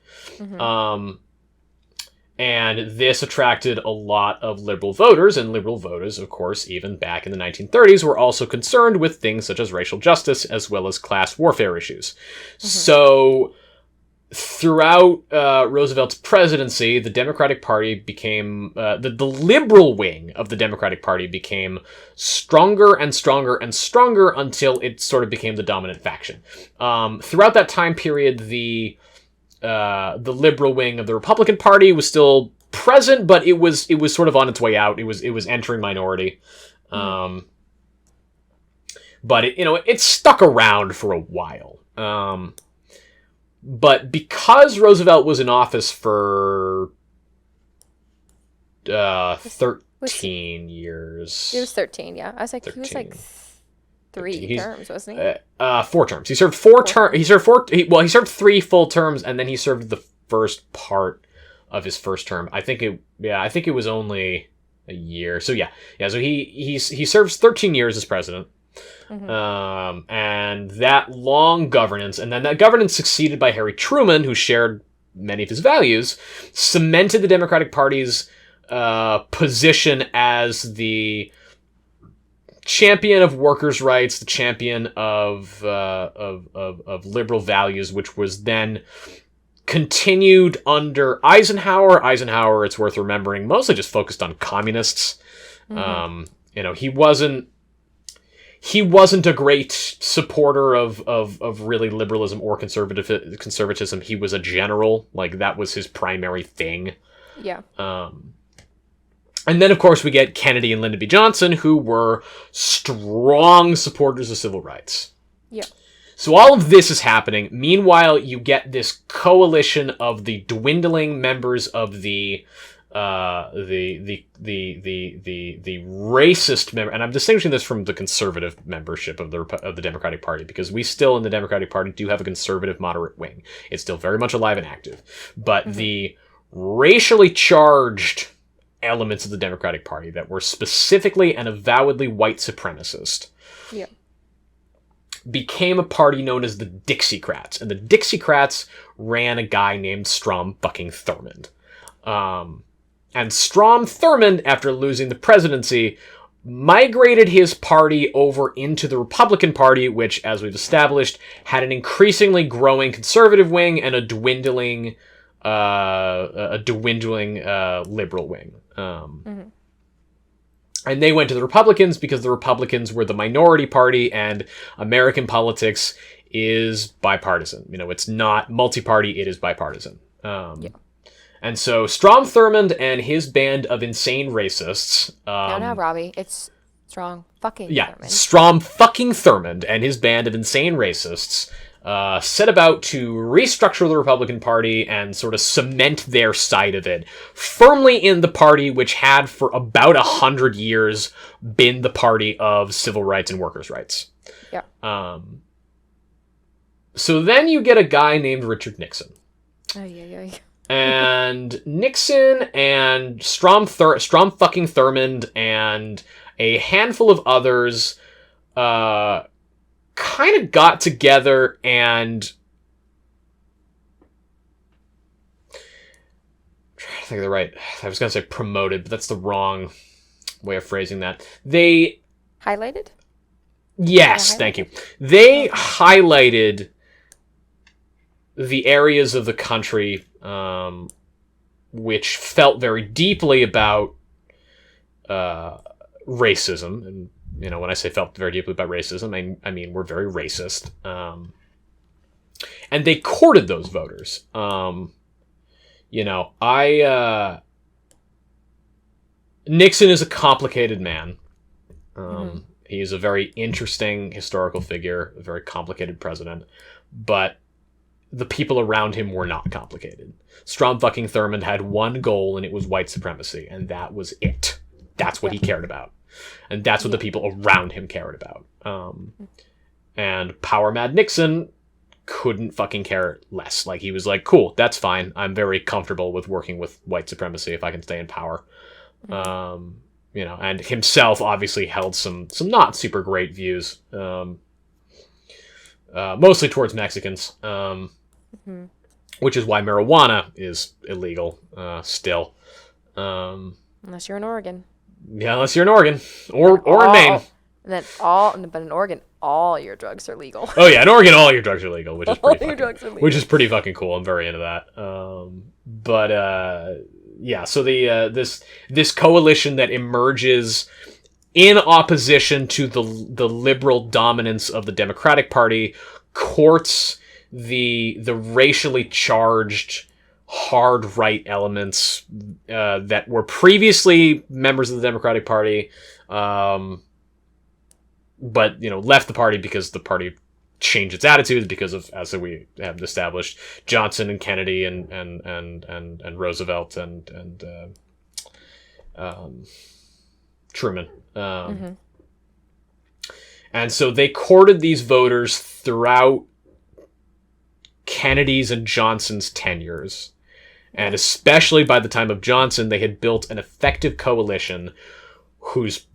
S1: And this attracted a lot of liberal voters, and liberal voters, of course, even back in the 1930s, were also concerned with things such as racial justice as well as class warfare issues. So throughout Roosevelt's presidency, the Democratic Party became the liberal wing of the Democratic Party became stronger and stronger and stronger until it sort of became the dominant faction. Throughout that time period, the liberal wing of the Republican Party was still present, but it was sort of on its way out. It was entering minority. But it stuck around for a while. But because Roosevelt was in office for 13 years.
S2: It was 13, yeah. I was like, 13. He was like 3 terms, wasn't he?
S1: 4 terms. He served 4 terms. He served 3 full terms, and then he served the first part of his first term. I think it was only a year. So so he serves 13 years as president. And that long governance, and then that governance succeeded by Harry Truman, who shared many of his values, cemented the Democratic Party's position as the champion of workers' rights, the champion of liberal values, which was then continued under Eisenhower. Eisenhower, it's worth remembering, mostly just focused on communists. He wasn't a great supporter of really liberalism or conservatism. He was a general. Like, that was his primary thing.
S2: Yeah.
S1: And then, of course, we get Kennedy and Lyndon B. Johnson, who were strong supporters of civil rights.
S2: Yeah.
S1: So all of this is happening. Meanwhile, you get this coalition of the dwindling members of the racist member, and I'm distinguishing this from the conservative membership of the Democratic Party, because we still in the Democratic Party do have a conservative moderate wing. It's still very much alive and active, but the racially charged elements of the Democratic Party that were specifically and avowedly white supremacist became a party known as the Dixiecrats, and the Dixiecrats ran a guy named Strom fucking Thurmond. And Strom Thurmond, after losing the presidency, migrated his party over into the Republican Party, which, as we've established, had an increasingly growing conservative wing and a dwindling liberal wing. And they went to the Republicans because the Republicans were the minority party, and American politics is bipartisan. It's not multi-party, it is bipartisan. And so Strom Thurmond and his band of insane racists...
S2: no, Robbie. It's Strom fucking Thurmond.
S1: Strom fucking Thurmond and his band of insane racists set about to restructure the Republican Party and sort of cement their side of it firmly in the party which had for about 100 years been the party of civil rights and workers' rights.
S2: Yeah.
S1: So then you get a guy named Richard Nixon.
S2: Oh, yeah.
S1: And Nixon and Strom fucking Thurmond and a handful of others kind of got together and... I'm trying to think of the right... I was going to say promoted, but that's the wrong way of phrasing that. They...
S2: Highlighted?
S1: Yes, thank you. They highlighted the areas of the country which felt very deeply about racism. And, when I say felt very deeply about racism, I mean we're very racist. And they courted those voters. Nixon is a complicated man. He is a very interesting historical figure, a very complicated president, but the people around him were not complicated. Strom fucking Thurmond had one goal, and it was white supremacy, and that was it. That's what he cared about. And that's what the people around him cared about. And Power Mad Nixon couldn't fucking care less. Like, he was like, cool, that's fine. I'm very comfortable with working with white supremacy if I can stay in power. And himself obviously held some not super great views, mostly towards Mexicans, which is why marijuana is illegal still.
S2: Unless you're in Oregon.
S1: Yeah, unless you're in Oregon or in Maine.
S2: And then but in Oregon, all your drugs are legal.
S1: Oh yeah, in Oregon, all your drugs are legal, which is
S2: All
S1: pretty
S2: your
S1: fucking,
S2: drugs are legal.
S1: which is pretty fucking cool. I'm very into that. Yeah. So the this coalition that emerges in opposition to the liberal dominance of the Democratic Party courts the racially charged hard right elements that were previously members of the Democratic Party, but left the party because the party changed its attitudes because of, as we have established, Johnson and Kennedy and Roosevelt and Truman. And so they courted these voters throughout Kennedy's and Johnson's tenures. And especially by the time of Johnson, they had built an effective coalition whose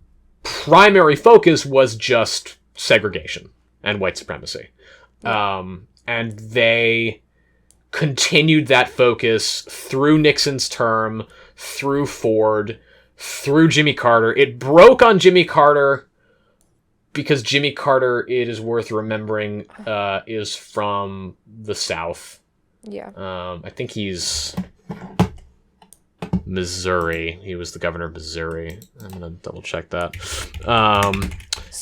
S1: primary focus was just segregation and white supremacy. And they continued that focus through Nixon's term, through Ford, through Jimmy Carter. It broke on Jimmy Carter because Jimmy Carter, it is worth remembering, is from the South.
S2: Yeah.
S1: I think he's Missouri. He was the governor of Missouri. I'm gonna double check that.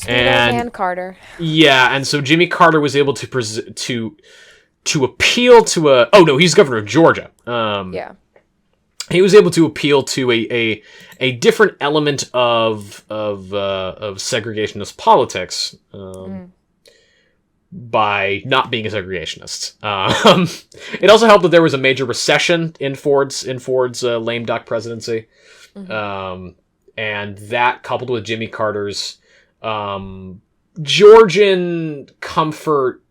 S2: And Carter.
S1: Yeah, and so Jimmy Carter was able to appeal to a. Oh no, he's governor of Georgia.
S2: Yeah.
S1: He was able to appeal to a different element of segregationist politics by not being a segregationist. It also helped that there was a major recession in Ford's lame duck presidency, and that coupled with Jimmy Carter's Georgian comfort,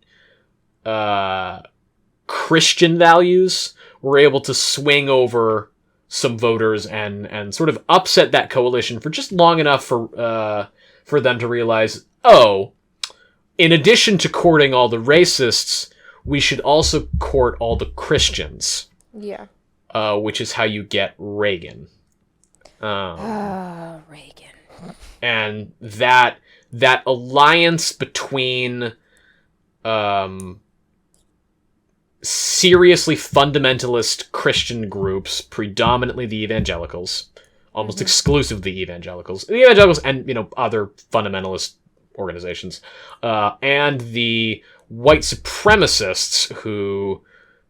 S1: Christian values were able to swing over some voters and sort of upset that coalition for just long enough for them to realize, oh, in addition to courting all the racists, we should also court all the Christians.
S2: Yeah.
S1: Which is how you get Reagan.
S2: Reagan.
S1: And that alliance between seriously fundamentalist Christian groups, predominantly the evangelicals, almost exclusively the evangelicals and other fundamentalist organizations, and the white supremacists who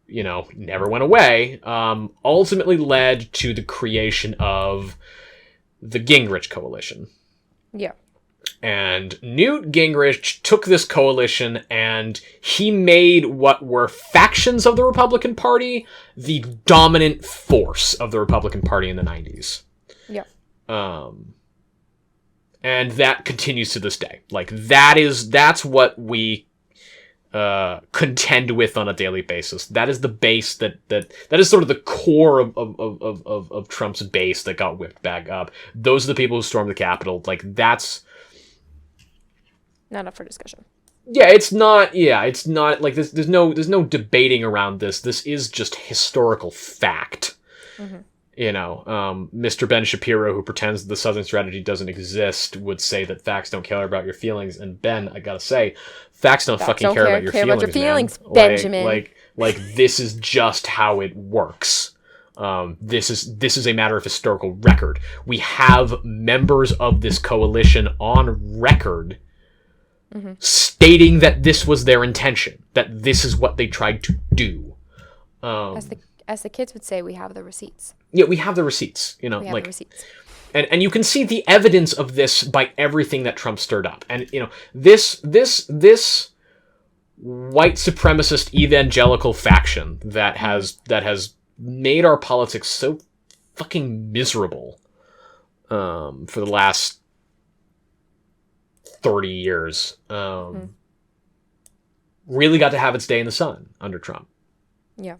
S1: never went away, ultimately led to the creation of the Gingrich coalition.
S2: Yeah.
S1: And Newt Gingrich took this coalition and he made what were factions of the Republican Party the dominant force of the Republican Party in the 90s.
S2: Yeah.
S1: And that continues to this day. Like, that's what we contend with on a daily basis. That is the base that is sort of the core of Trump's base that got whipped back up. Those are the people who stormed the Capitol. Like, that's
S2: not up for discussion.
S1: Yeah, it's not like this. There's no debating around this. This is just historical fact. Mr. Ben Shapiro, who pretends the Southern strategy doesn't exist, would say that facts don't care about your feelings. And Ben, I gotta say, facts don't fucking care about your feelings, man.
S2: Benjamin.
S1: Like this is just how it works. This is a matter of historical record. We have members of this coalition on record stating that this was their intention, that this is what they tried to do.
S2: As the kids would say, we have the receipts.
S1: Yeah, we have the receipts. We have
S2: the receipts.
S1: And you can see the evidence of this by everything that Trump stirred up. And this white supremacist evangelical faction that has made our politics so fucking miserable for the last 30 years really got to have its day in the sun under Trump.
S2: Yeah.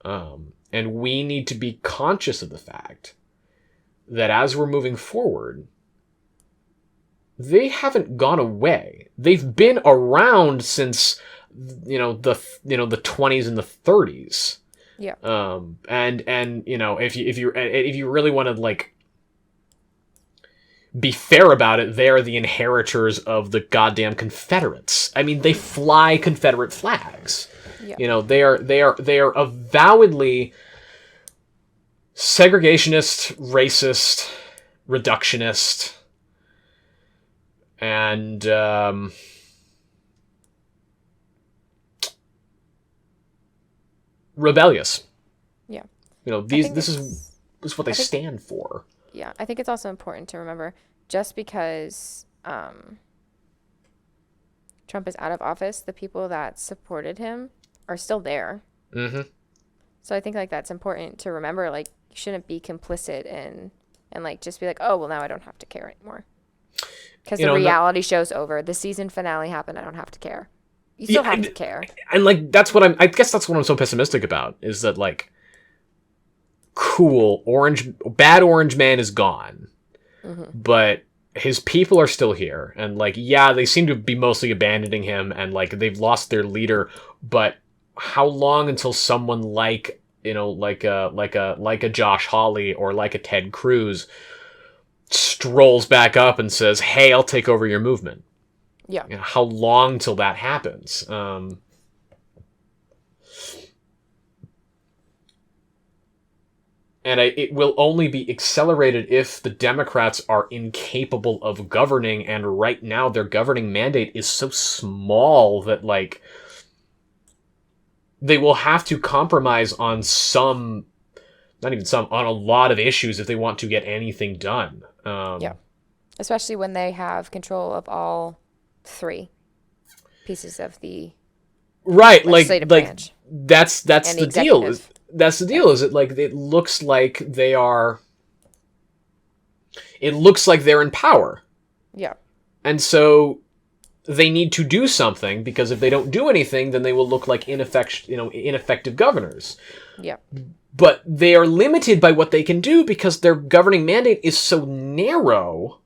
S1: And we need to be conscious of the fact that as we're moving forward, they haven't gone away. They've been around since the 20s and the 30s.
S2: Yeah.
S1: And if you really want to be fair about it, they're the inheritors of the goddamn Confederates. I mean, they fly Confederate flags.
S2: Yeah.
S1: You know, they are avowedly segregationist, racist, reductionist, and rebellious.
S2: Yeah.
S1: You know, this is what they stand for.
S2: Yeah, I think it's also important to remember just because Trump is out of office, the people that supported him are still there.
S1: Mm-hmm.
S2: So I think like that's important to remember. Like you shouldn't be complicit in and like just be like, oh well, now I don't have to care anymore because the reality show's over. The season finale happened. I don't have to care. You still have to care.
S1: And like I guess that's what I'm so pessimistic about is that like. Cool, bad orange man is gone, but his people are still here, and like, yeah, they seem to be mostly abandoning him, and like they've lost their leader. But how long until someone like like a Josh Hawley or like a Ted Cruz strolls back up and says, "Hey, I'll take over your movement."
S2: Yeah.
S1: You know, how long till that happens? And it will only be accelerated if the Democrats are incapable of governing, and right now their governing mandate is so small that, like, they will have to compromise on on a lot of issues if they want to get anything done.
S2: Yeah. Especially when they have control of all three pieces of the legislative branch.
S1: That's the deal. That's the deal. Is it like it looks like they're in power.
S2: Yeah.
S1: And so they need to do something, because if they don't do anything, then they will look like ineffective governors.
S2: Yeah.
S1: But they are limited by what they can do because their governing mandate is so narrow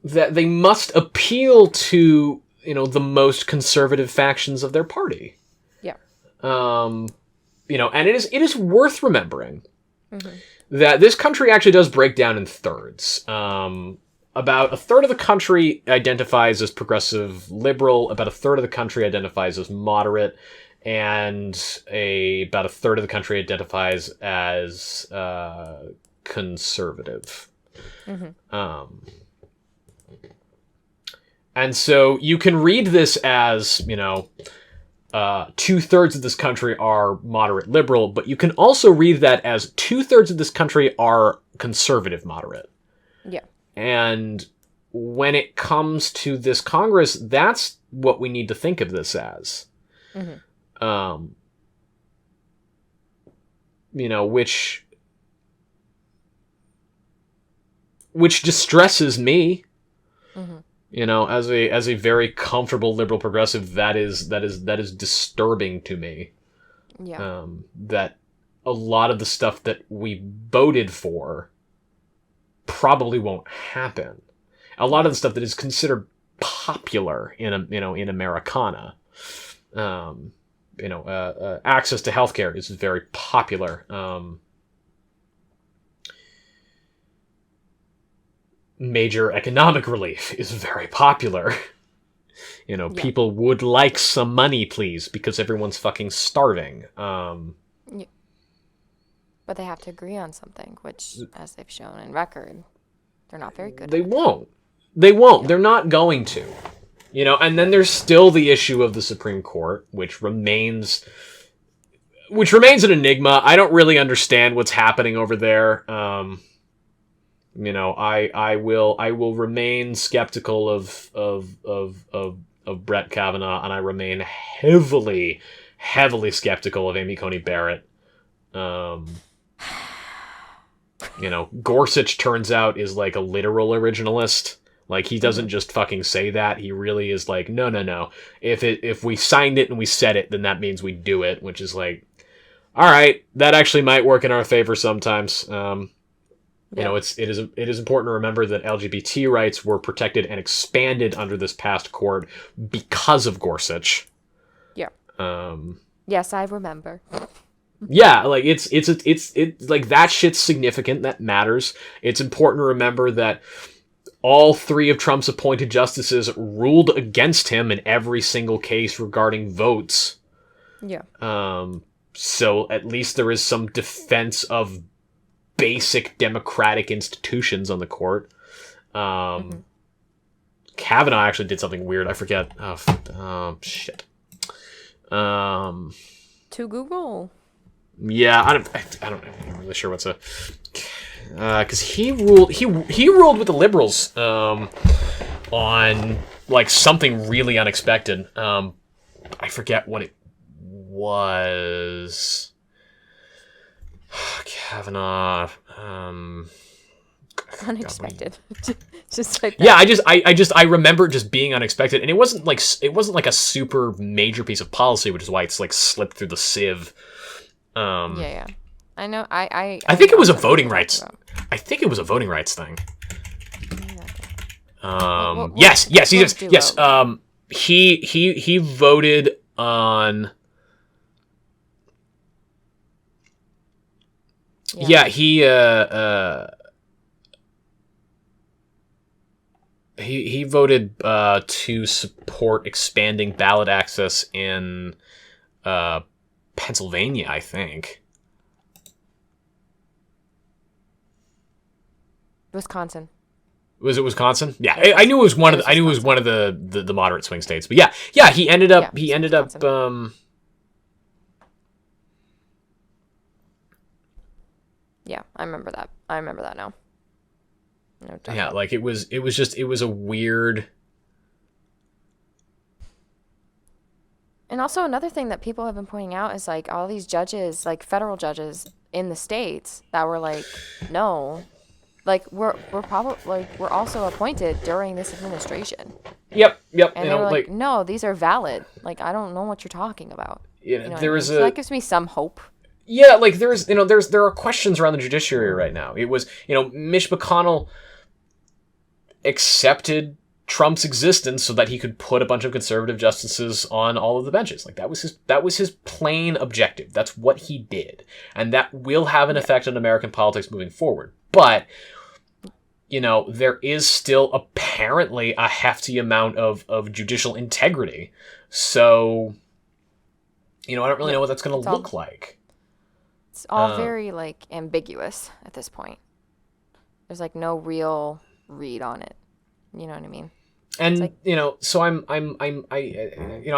S1: that they must appeal to the most conservative factions of their party.
S2: Yeah.
S1: And it is worth remembering that this country actually does break down in thirds. About a third of the country identifies as progressive liberal, about a third of the country identifies as moderate, and about a third of the country identifies as conservative. And so you can read this as, 2/3 of this country are moderate liberal, but you can also read that as 2/3 of this country are conservative moderate.
S2: Yeah. And
S1: when it comes to this Congress, that's what we need to think of this as. Which distresses me. As a very comfortable liberal progressive, that is disturbing to me.
S2: Yeah.
S1: That a lot of the stuff that we voted for probably won't happen. A lot of the stuff that is considered popular in Americana, access to healthcare is very popular. Major economic relief is very popular. People would like some money, please, because everyone's fucking starving.
S2: But they have to agree on something, which, as they've shown in record, they're not very good at.
S1: They won't. They're not going to. And then there's still the issue of the Supreme Court, which remains an enigma. I don't really understand what's happening over there. I will remain skeptical of Brett Kavanaugh, and I remain heavily skeptical of Amy Coney Barrett. Gorsuch turns out is like a literal originalist. Like, he doesn't just fucking say that. He really is like, no. If we signed it and we said it, then that means we do it, which is like, all right, that actually might work in our favor sometimes. It is important to remember that LGBT rights were protected and expanded under this past court because of Gorsuch.
S2: Yeah. Yes, I remember.
S1: Yeah, like it's like that shit's significant. That matters. It's important to remember that all three of Trump's appointed justices ruled against him in every single case regarding votes.
S2: Yeah.
S1: So at least there is some defense of basic democratic institutions on the court. Kavanaugh actually did something weird. I forget. Shit.
S2: To Google.
S1: Yeah, I'm not really sure what's a, because he ruled with the liberals on like something really unexpected. I forget what it was. Kavanaugh.
S2: Unexpected. Just like that.
S1: Yeah, I remember it just being unexpected, and it wasn't like a super major piece of policy, which is why it's like slipped through the sieve.
S2: Yeah. I know. I
S1: think it was a
S2: know
S1: voting
S2: what you're
S1: rights.
S2: talking
S1: I think it was a voting rights thing.
S2: about.
S1: Yes.
S2: Vote.
S1: He voted on. Yeah, he voted to support expanding ballot access in Pennsylvania, I think.
S2: Wisconsin.
S1: Was it Wisconsin? Yeah, I knew it was one of the, I knew it was one of the moderate swing states. But yeah, he ended up
S2: Yeah, I remember that. I remember that now.
S1: Yeah, like it was a weird.
S2: And also another thing that people have been pointing out is like all these judges, like federal judges in the states that were like, no, like we're probably like we're also appointed during this administration.
S1: Yep.
S2: And they were like, no, these are valid. Like I don't know what you're talking about.
S1: There is
S2: so that gives me some hope.
S1: Yeah, like there are questions around the judiciary right now. It was, Mitch McConnell accepted Trump's existence so that he could put a bunch of conservative justices on all of the benches. Like that was his plain objective. That's what he did. And that will have an effect on American politics moving forward. But there is still apparently a hefty amount of judicial integrity. So, I don't really know what that's going to look like.
S2: It's all very like ambiguous at this point. There's like no real read on it. You know what I mean?
S1: And
S2: like,
S1: so I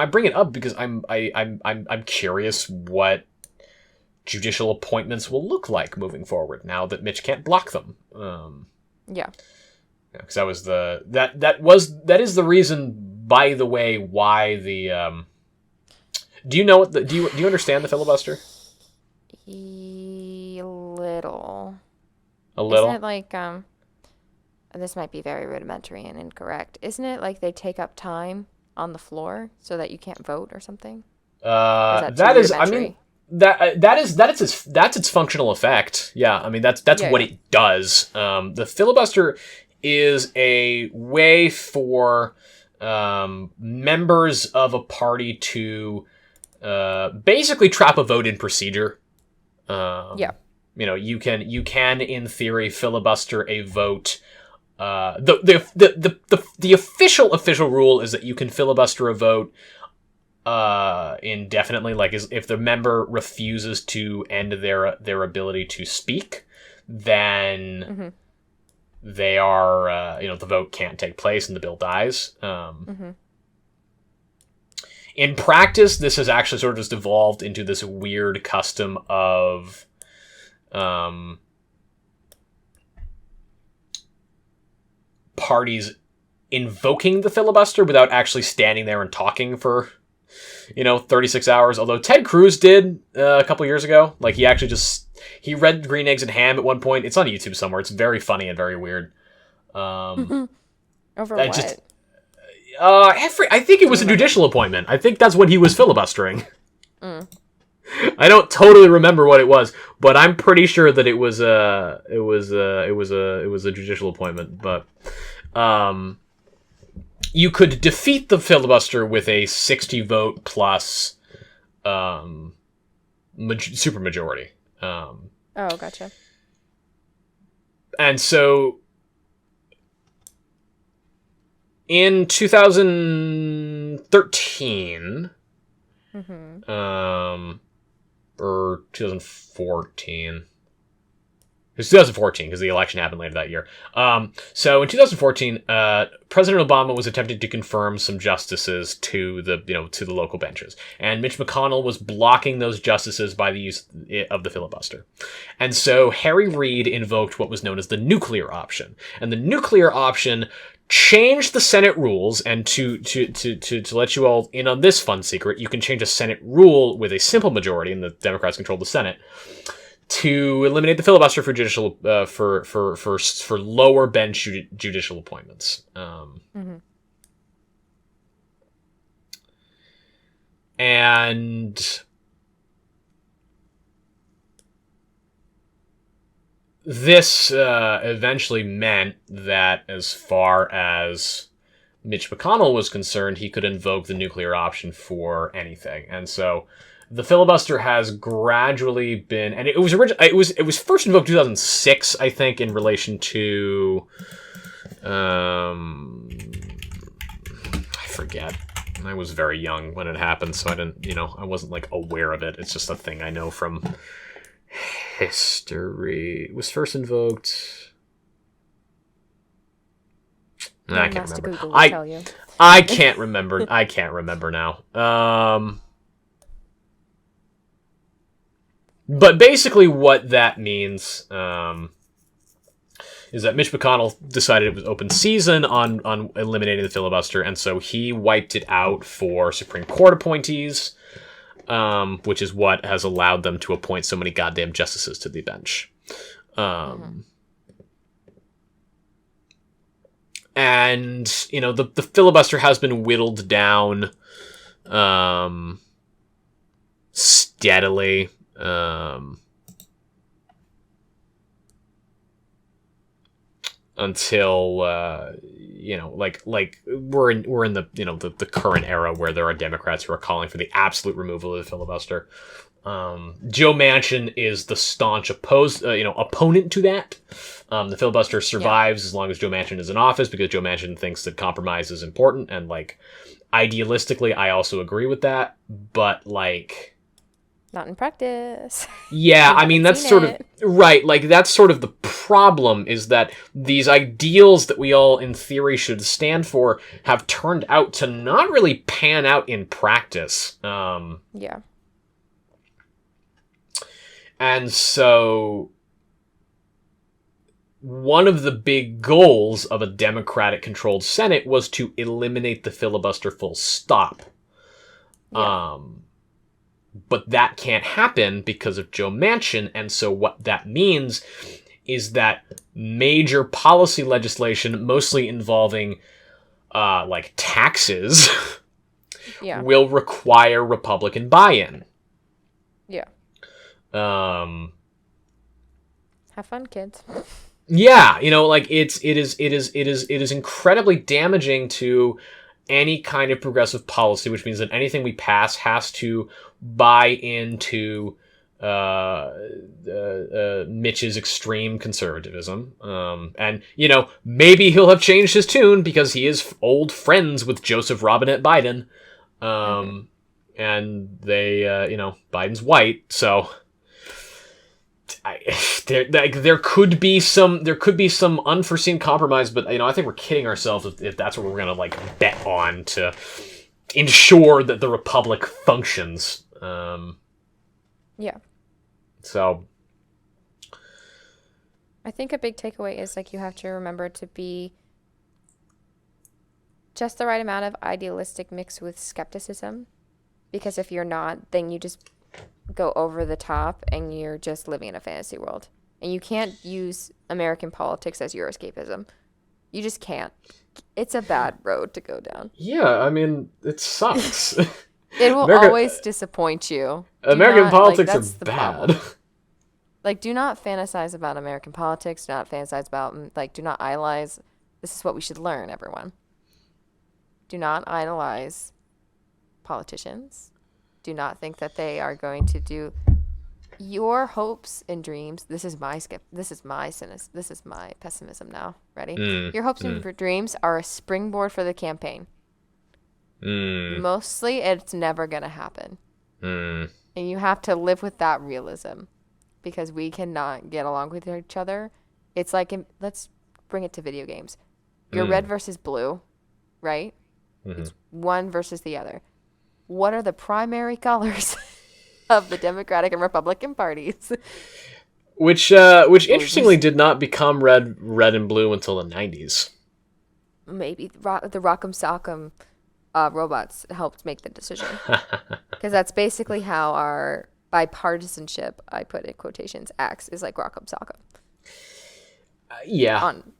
S1: bring it up because I'm curious what judicial appointments will look like moving forward now that Mitch can't block them.
S2: Yeah.
S1: Because that is the reason, by the way, why the do you know what do you understand the filibuster?
S2: A little.
S1: A little?
S2: Isn't it like this might be very rudimentary and incorrect. Isn't it like they take up time on the floor so that you can't vote or something?
S1: That's its functional effect. Yeah, I mean that's what it does. The filibuster is a way for members of a party to basically trap a vote in procedure. You can in theory filibuster a vote. The official rule is that you can filibuster a vote indefinitely, like if the member refuses to end their ability to speak, then they are the vote can't take place and the bill dies. In practice, this has actually sort of just evolved into this weird custom of parties invoking the filibuster without actually standing there and talking for 36 hours. Although Ted Cruz did a couple years ago. Like he actually he read Green Eggs and Ham at one point. It's on YouTube somewhere. It's very funny and very weird.
S2: Over what?
S1: I think it was a judicial appointment. I think that's what he was filibustering. I don't totally remember what it was, but I'm pretty sure that it was a judicial appointment. But you could defeat the filibuster with a 60 vote plus supermajority.
S2: Oh, gotcha.
S1: And so in 2013, or 2014. It's 2014 because the election happened later that year. So in 2014, President Obama was attempting to confirm some justices to the local benches, and Mitch McConnell was blocking those justices by the use of the filibuster. And so Harry Reid invoked what was known as the nuclear option, and the nuclear option changed the Senate rules. And to let you all in on this fun secret, you can change a Senate rule with a simple majority, and the Democrats controlled the Senate, to eliminate the filibuster for judicial for lower bench judicial appointments. And this eventually meant that, as far as Mitch McConnell was concerned, he could invoke the nuclear option for anything. And so the filibuster has gradually been, and it was first invoked in 2006, I think, in relation to, I forget. I was very young when it happened, so I wasn't like aware of it. It's just a thing I know from history. It was first invoked. I can't remember. I can't remember. I can't remember now. But basically what that means is that Mitch McConnell decided it was open season on eliminating the filibuster, and so he wiped it out for Supreme Court appointees, which is what has allowed them to appoint so many goddamn justices to the bench. And, the filibuster has been whittled down steadily. Until we're in the the current era where there are Democrats who are calling for the absolute removal of the filibuster. Joe Manchin is the staunch opponent to that. The filibuster survives as long as Joe Manchin is in office, because Joe Manchin thinks that compromise is important, and idealistically I also agree with that, but
S2: not in practice.
S1: Yeah, I mean, that's sort of right. That's sort of the problem, is that these ideals that we all in theory should stand for have turned out to not really pan out in practice.
S2: Yeah.
S1: And so one of the big goals of a Democratic-controlled Senate was to eliminate the filibuster full stop. Yeah. But that can't happen because of Joe Manchin, and so what that means is that major policy legislation, mostly involving taxes, will require Republican buy-in.
S2: Yeah. Have fun, kids.
S1: Yeah, it is incredibly damaging to any kind of progressive policy, which means that anything we pass has to buy into Mitch's extreme conservatism. And, maybe he'll have changed his tune because he is old friends with Joseph Robinette Biden. And they, Biden's white, so there could be some unforeseen compromise, but I think we're kidding ourselves if that's what we're gonna bet on to ensure that the republic functions.
S2: Yeah.
S1: So
S2: I think a big takeaway is you have to remember to be just the right amount of idealistic mixed with skepticism, because if you're not, then you just go over the top and you're just living in a fantasy world, and you can't use American politics as your escapism. You just can't. It's a bad road to go down.
S1: Yeah, I mean, it sucks.
S2: It will always disappoint you.
S1: American politics are bad.
S2: Do not fantasize about American politics. Do not fantasize about, do not idolize. This is what we should learn, everyone. Do not idolize politicians. Do not think that they are going to do Your hopes and dreams. This is my This is my pessimism now. Ready?
S1: Mm,
S2: Your hopes and
S1: mm,
S2: dreams are a springboard for the campaign.
S1: mm,
S2: Mostly, it's never gonna happen,
S1: mm,
S2: and you have to live with that realism, because we cannot get along with each other. It's like let's bring it to video games. You're red
S1: mm,
S2: versus blue, right?
S1: mhm.
S2: It's one versus the other. What are the primary colors of the Democratic and Republican parties?
S1: Which
S2: Blues.
S1: interestingly did not become red and blue until the 90s.
S2: Maybe the Rock'em Sock'em robots helped make the decision. Because that's basically how our bipartisanship, I put in quotations, acts, is like Rock'em Sock'em.
S1: Yeah,
S2: On,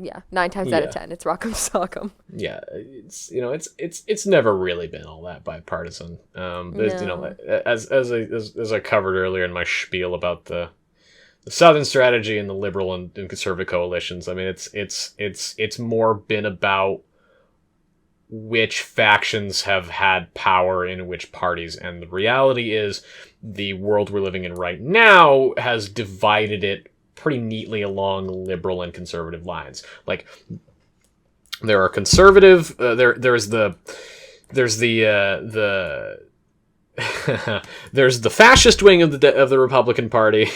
S2: yeah, 9 times out of
S1: yeah,
S2: 10, it's Rock'em Sock'em.
S1: yeah. It's never really been all that bipartisan. There's
S2: No.
S1: as I covered earlier in my spiel about the Southern strategy and the liberal and conservative coalitions. I mean, it's more been about which factions have had power in which parties, and the reality is the world we're living in right now has divided it pretty neatly along liberal and conservative lines. Like there are conservative there's the there's the fascist wing of the Republican Party,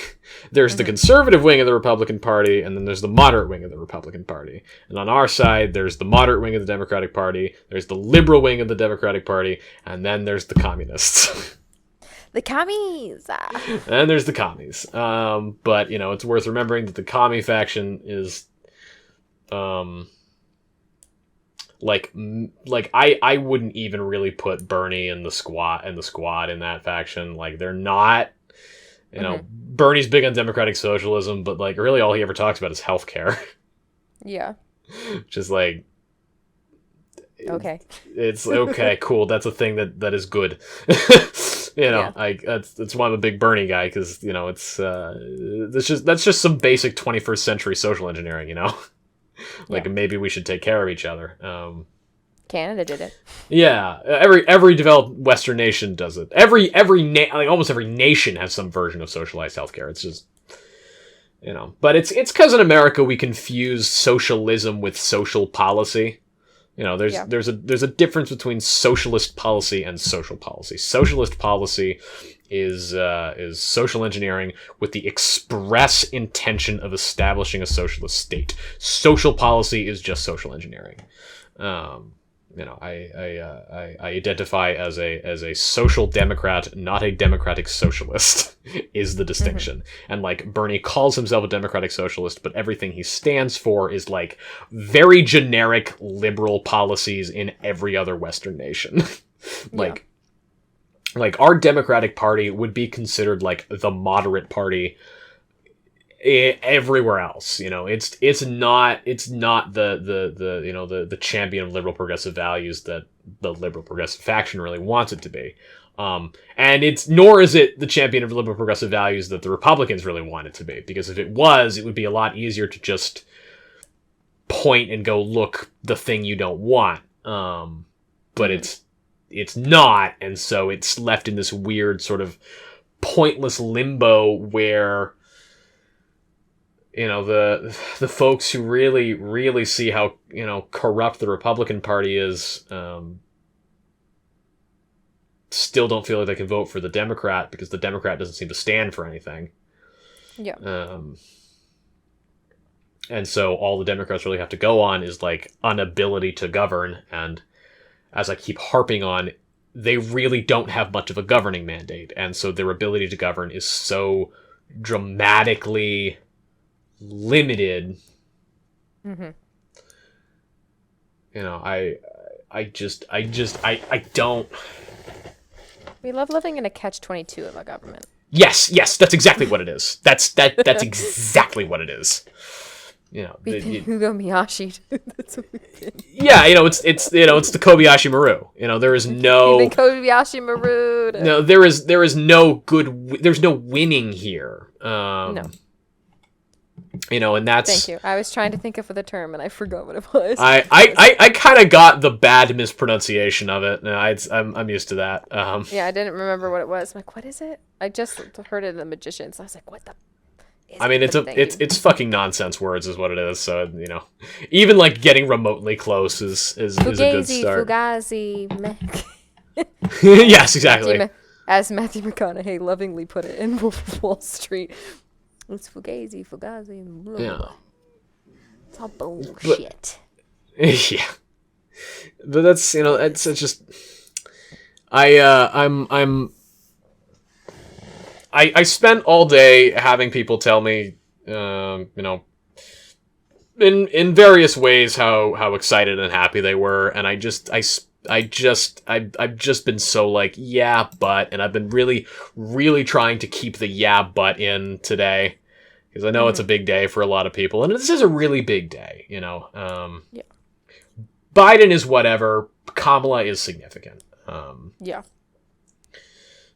S1: there's the
S2: Mm-hmm.
S1: conservative wing of the Republican Party, and then there's the moderate wing of the Republican Party. And on our side, there's the moderate wing of the Democratic Party, there's the liberal wing of the Democratic Party, and then there's the communists.
S2: The commies! Ah.
S1: And there's the commies. But it's worth remembering that the commie faction is I wouldn't even really put Bernie and the squad in that faction. Like they're not.
S2: Mm-hmm.
S1: Bernie's big on democratic socialism, but like really all he ever talks about is healthcare,
S2: Yeah.
S1: which is like
S2: Okay.
S1: it's okay, cool. That's a thing that is good.
S2: Yeah.
S1: That's why I'm a big Bernie guy, because it's that's just some basic 21st century social engineering.
S2: Yeah.
S1: Like maybe we should take care of each other.
S2: Canada did it.
S1: Yeah, every developed Western nation does it. Almost every nation has some version of socialized healthcare. It's just but it's because in America we confuse socialism with social policy.
S2: Yeah.
S1: There's a difference between socialist policy and social policy. Socialist policy is social engineering with the express intention of establishing a socialist state. Social policy is just social engineering. I identify as a social democrat, not a democratic socialist, is the
S2: Mm-hmm.
S1: distinction. And like Bernie calls himself a democratic socialist, but everything he stands for is like very generic liberal policies in every other Western nation.
S2: Yeah.
S1: like our Democratic Party would be considered like the moderate party everywhere else. It's not the champion of liberal progressive values that the liberal progressive faction really wants it to be. And nor is it the champion of liberal progressive values that the Republicans really want it to be, because if it was, it would be a lot easier to just point and go, look, the thing you don't want. But it's not, and so it's left in this weird sort of pointless limbo where the folks who really see how corrupt the Republican Party is still don't feel like they can vote for the Democrat, because the Democrat doesn't seem to stand for anything.
S2: Yeah.
S1: And so all the Democrats really have to go on is like inability to govern, and as I keep harping on, they really don't have much of a governing mandate, and so their ability to govern is so dramatically limited.
S2: Mm-hmm.
S1: I don't.
S2: We love living in a catch-22 of a government.
S1: Yes, that's exactly what it is. That's exactly what it is.
S2: We've been Hugo Miyashi. That's what we've been.
S1: Yeah, it's the Kobayashi Maru. There is no.
S2: We've been Kobayashi Maru.
S1: No, there's no winning here.
S2: No.
S1: And
S2: Thank
S1: that's
S2: you. I was trying to think of the term and I forgot what it was.
S1: I kind of got the bad mispronunciation of it. No, I'm used to that.
S2: Yeah, I didn't remember what it was. I'm like, what is it? I just heard it in The Magicians. I was like, what the is
S1: I
S2: it?
S1: mean,
S2: But thank you.
S1: it's fucking nonsense words is what it is. So even like getting remotely close is a good
S2: Fugazi,
S1: start.
S2: Fugazi,
S1: Yes, exactly.
S2: As Matthew McConaughey lovingly put it in Wolf of Wall Street. It's Fugazi, Fugazi, blah, blah,
S1: Yeah,
S2: blah. It's all
S1: but
S2: bullshit.
S1: yeah, but that's it's just I spent all day having people tell me, in various ways how excited and happy they were, and I've just been so like, yeah, but, and I've been really, really trying to keep the yeah, but in today, because I know it's a big day for a lot of people, and this is a really big day,
S2: Yeah.
S1: Biden is whatever, Kamala is significant.
S2: Yeah.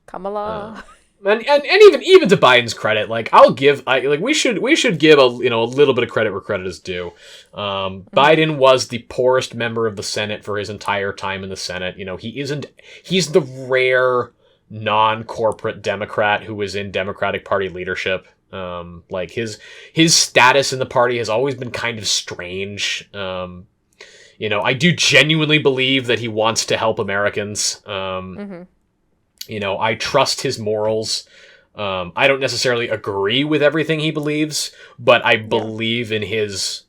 S2: Kamala.
S1: And even to Biden's credit, like we should give a little bit of credit where credit is due. Biden was the poorest member of the Senate for his entire time in the Senate. He's the rare non-corporate Democrat who was in Democratic Party leadership. Like his status in the party has always been kind of strange. I do genuinely believe that he wants to help Americans. I trust his morals. I don't necessarily agree with everything he believes, but I believe in his,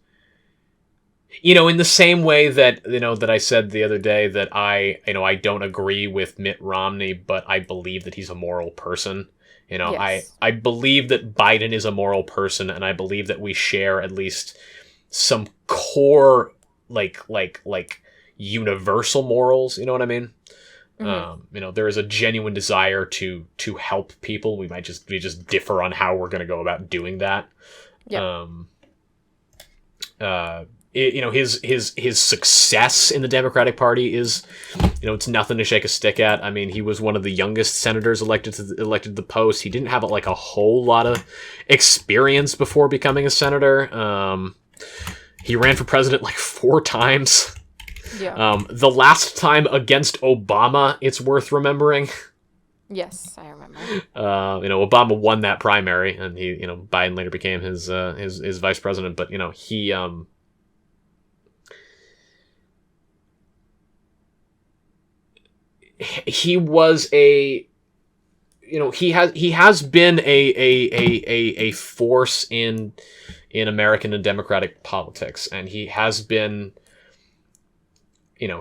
S1: in the same way that, that I said the other day that I don't agree with Mitt Romney, but I believe that he's a moral person.
S2: Yes.
S1: I believe that Biden is a moral person, and I believe that we share at least some core, like universal morals. You know what I mean? There is a genuine desire to help people. We just differ on how we're going to go about doing that.
S2: Yeah.
S1: His success in the Democratic Party is, it's nothing to shake a stick at. I mean, he was one of the youngest senators elected to the post. He didn't have like a whole lot of experience before becoming a senator. He ran for president like 4 times.
S2: Yeah.
S1: The last time against Obama, it's worth remembering.
S2: Yes, I remember.
S1: Obama won that primary, and Biden later became his vice president. But he was he has been a force in American and democratic politics, and he has been.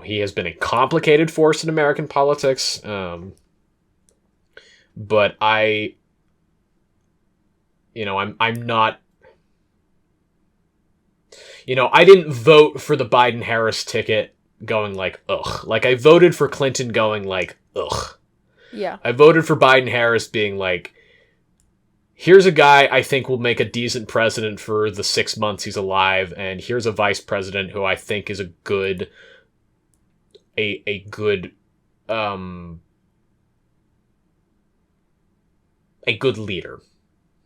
S1: He has been a complicated force in American politics, but I'm not. I didn't vote for the Biden-Harris ticket going like, ugh. Like, I voted for Clinton going like, ugh.
S2: Yeah.
S1: I voted for Biden-Harris being like, here's a guy I think will make a decent president for the 6 months he's alive, and here's a vice president who I think is a good leader.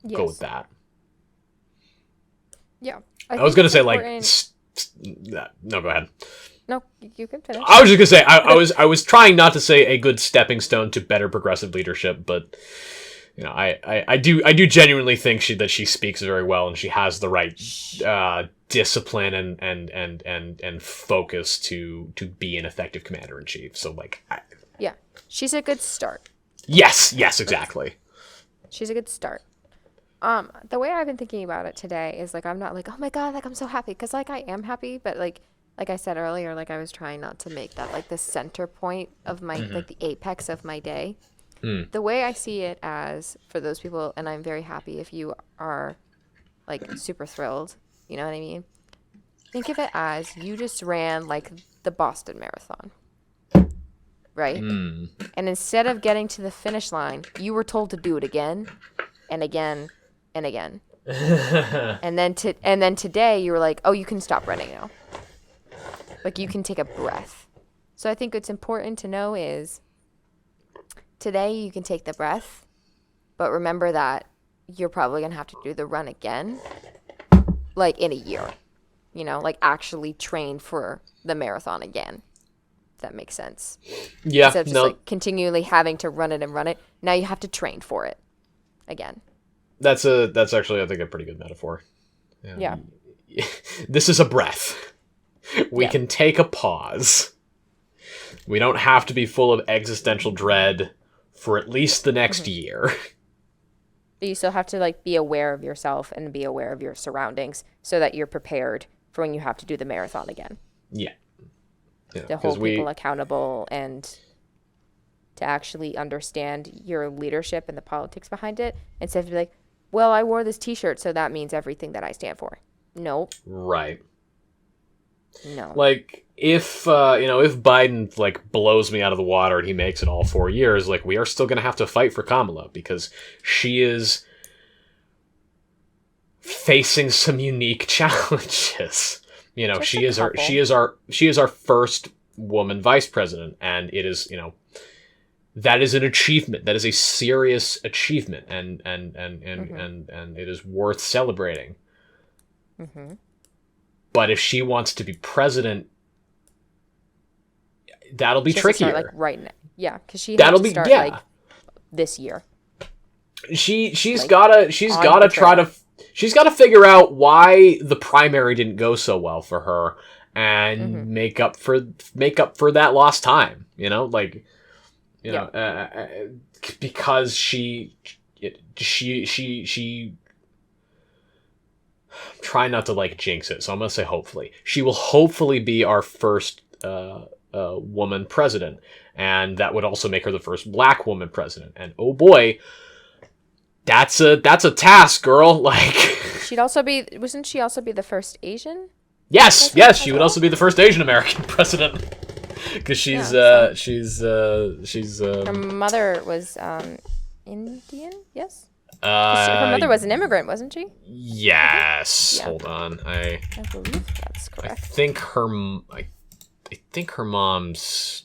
S2: Yes.
S1: Go with that.
S2: Yeah.
S1: I was gonna say no, go ahead.
S2: No, you can finish.
S1: I was just gonna say I was trying not to say a good stepping stone to better progressive leadership, but I do genuinely think that she speaks very well, and she has the right discipline and focus to be an effective commander in chief. So
S2: yeah, she's a good start.
S1: Yes, exactly.
S2: She's a good start. The way I've been thinking about it today is like, I'm not like, oh my God, like I'm so happy, because like I am happy, but like I said earlier, like I was trying not to make that like the center point of my like the apex of my day. The way I see it as, for those people, and I'm very happy if you are like super thrilled, you know what I mean? Think of it as you just ran like the Boston Marathon, right? And instead of getting to the finish line, you were told to do it again and again and again. and then today you were like, oh, you can stop running now. Like you can take a breath. So I think what's important to know is today you can take the breath, but remember that you're probably going to have to do the run again. like in a year, like actually train for the marathon again. If that makes sense.
S1: Yeah,
S2: Instead of just like continually having to run it, now you have to train for it again.
S1: That's actually, I think, a pretty good metaphor.
S2: Yeah.
S1: This is a breath. We can take a pause. We don't have to be full of existential dread for at least the next year.
S2: But you still have to like be aware of yourself and be aware of your surroundings so that you're prepared for when you have to do the marathon again.
S1: Yeah.
S2: To hold people accountable and to actually understand your leadership and the politics behind it, instead of be like, well, I wore this t-shirt, so that means everything that I stand for. Nope.
S1: Right.
S2: No.
S1: Like, if Biden, like, blows me out of the water and he makes it all 4 years, like, we are still going to have to fight for Kamala because she is facing some unique challenges. She is our first woman vice president, and it is, that is an achievement. That is a serious achievement, and it is worth celebrating.
S2: Mm-hmm.
S1: But if she wants to be president, that'll be
S2: she
S1: trickier.
S2: Start, like right now, yeah, because that'll be start like this year.
S1: She's gotta figure out why the primary didn't go so well for her, and make up for that lost time. Because she try not to like jinx it, so I'm gonna say hopefully she will hopefully be our first woman president, and that would also make her the first black woman president. And oh boy, that's a task, girl. Like,
S2: wasn't she also be the first Asian?
S1: Yes, she would also be the first Asian American president, because she's her
S2: mother was Indian. Yes. Her mother was an immigrant, wasn't she?
S1: Yes. Hold on. I
S2: believe that's correct.
S1: I think her mom's.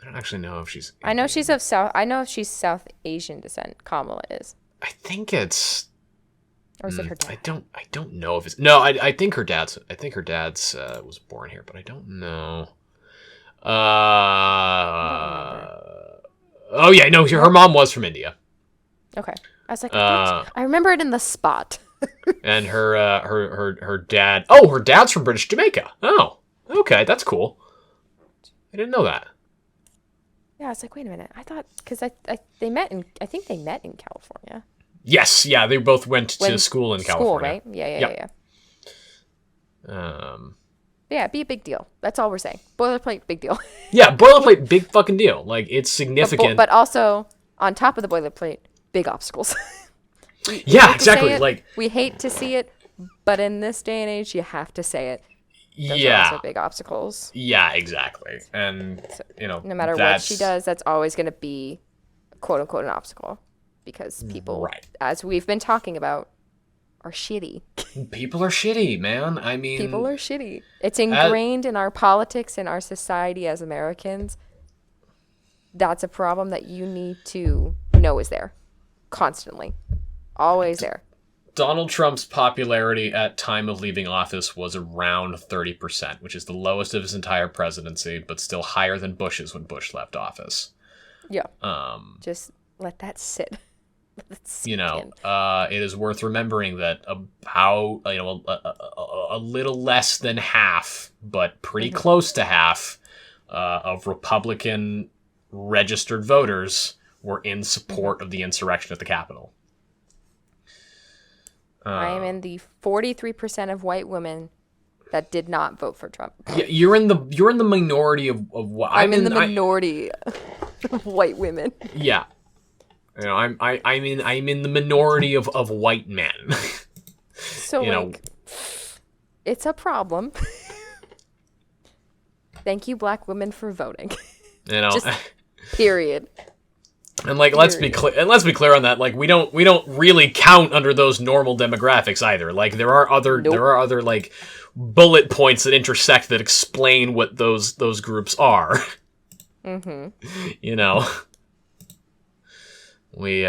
S1: I don't actually know if she's.
S2: I know she's South Asian descent. Kamala is.
S1: I think it's.
S2: Or is it her dad?
S1: I don't know if it's. No, I think her dad's. I think her dad's was born here, but I don't know. Oh yeah, no, her mom was from India.
S2: Okay, I was like, I remember it in The Spot.
S1: And her dad. Oh, her dad's from British Jamaica. Oh, okay, that's cool. I didn't know that.
S2: Yeah, I was like, wait a minute. I thought because I think they met in California.
S1: Yes, yeah, they both went to school in California.
S2: Right? Yeah. Yeah, be a big deal. That's all we're saying. Boilerplate, big deal.
S1: Yeah, boilerplate, big fucking deal. Like, it's significant.
S2: But also, on top of the boilerplate, big obstacles.
S1: Yeah, exactly. Like,
S2: we hate to see it, but in this day and age, you have to say it. Those are also big obstacles.
S1: Yeah, exactly. And, so,
S2: no matter what she does, that's always going to be, quote unquote, an obstacle. Because people, as we've been talking about, are shitty.
S1: People are shitty, man. I mean...
S2: People are shitty. It's ingrained in our politics and our society as Americans. That's a problem that you need to know is there. Constantly. Always there.
S1: Donald Trump's popularity at time of leaving office was around 30%, which is the lowest of his entire presidency, but still higher than Bush's when Bush left office.
S2: Yeah. Just let that sit.
S1: It is worth remembering that about a little less than half, but pretty close to half, of Republican registered voters were in support of the insurrection at the Capitol.
S2: I am in the 43% of white women that did not vote for Trump.
S1: Yeah, you're in the minority of what
S2: I'm in the minority of white women.
S1: Yeah. I'm in the minority of white men.
S2: So it's a problem. Thank you, black women, for voting. Just period.
S1: And let's be clear on that. Like, we don't really count under those normal demographics either. Like, there are other like bullet points that intersect that explain what those groups are. We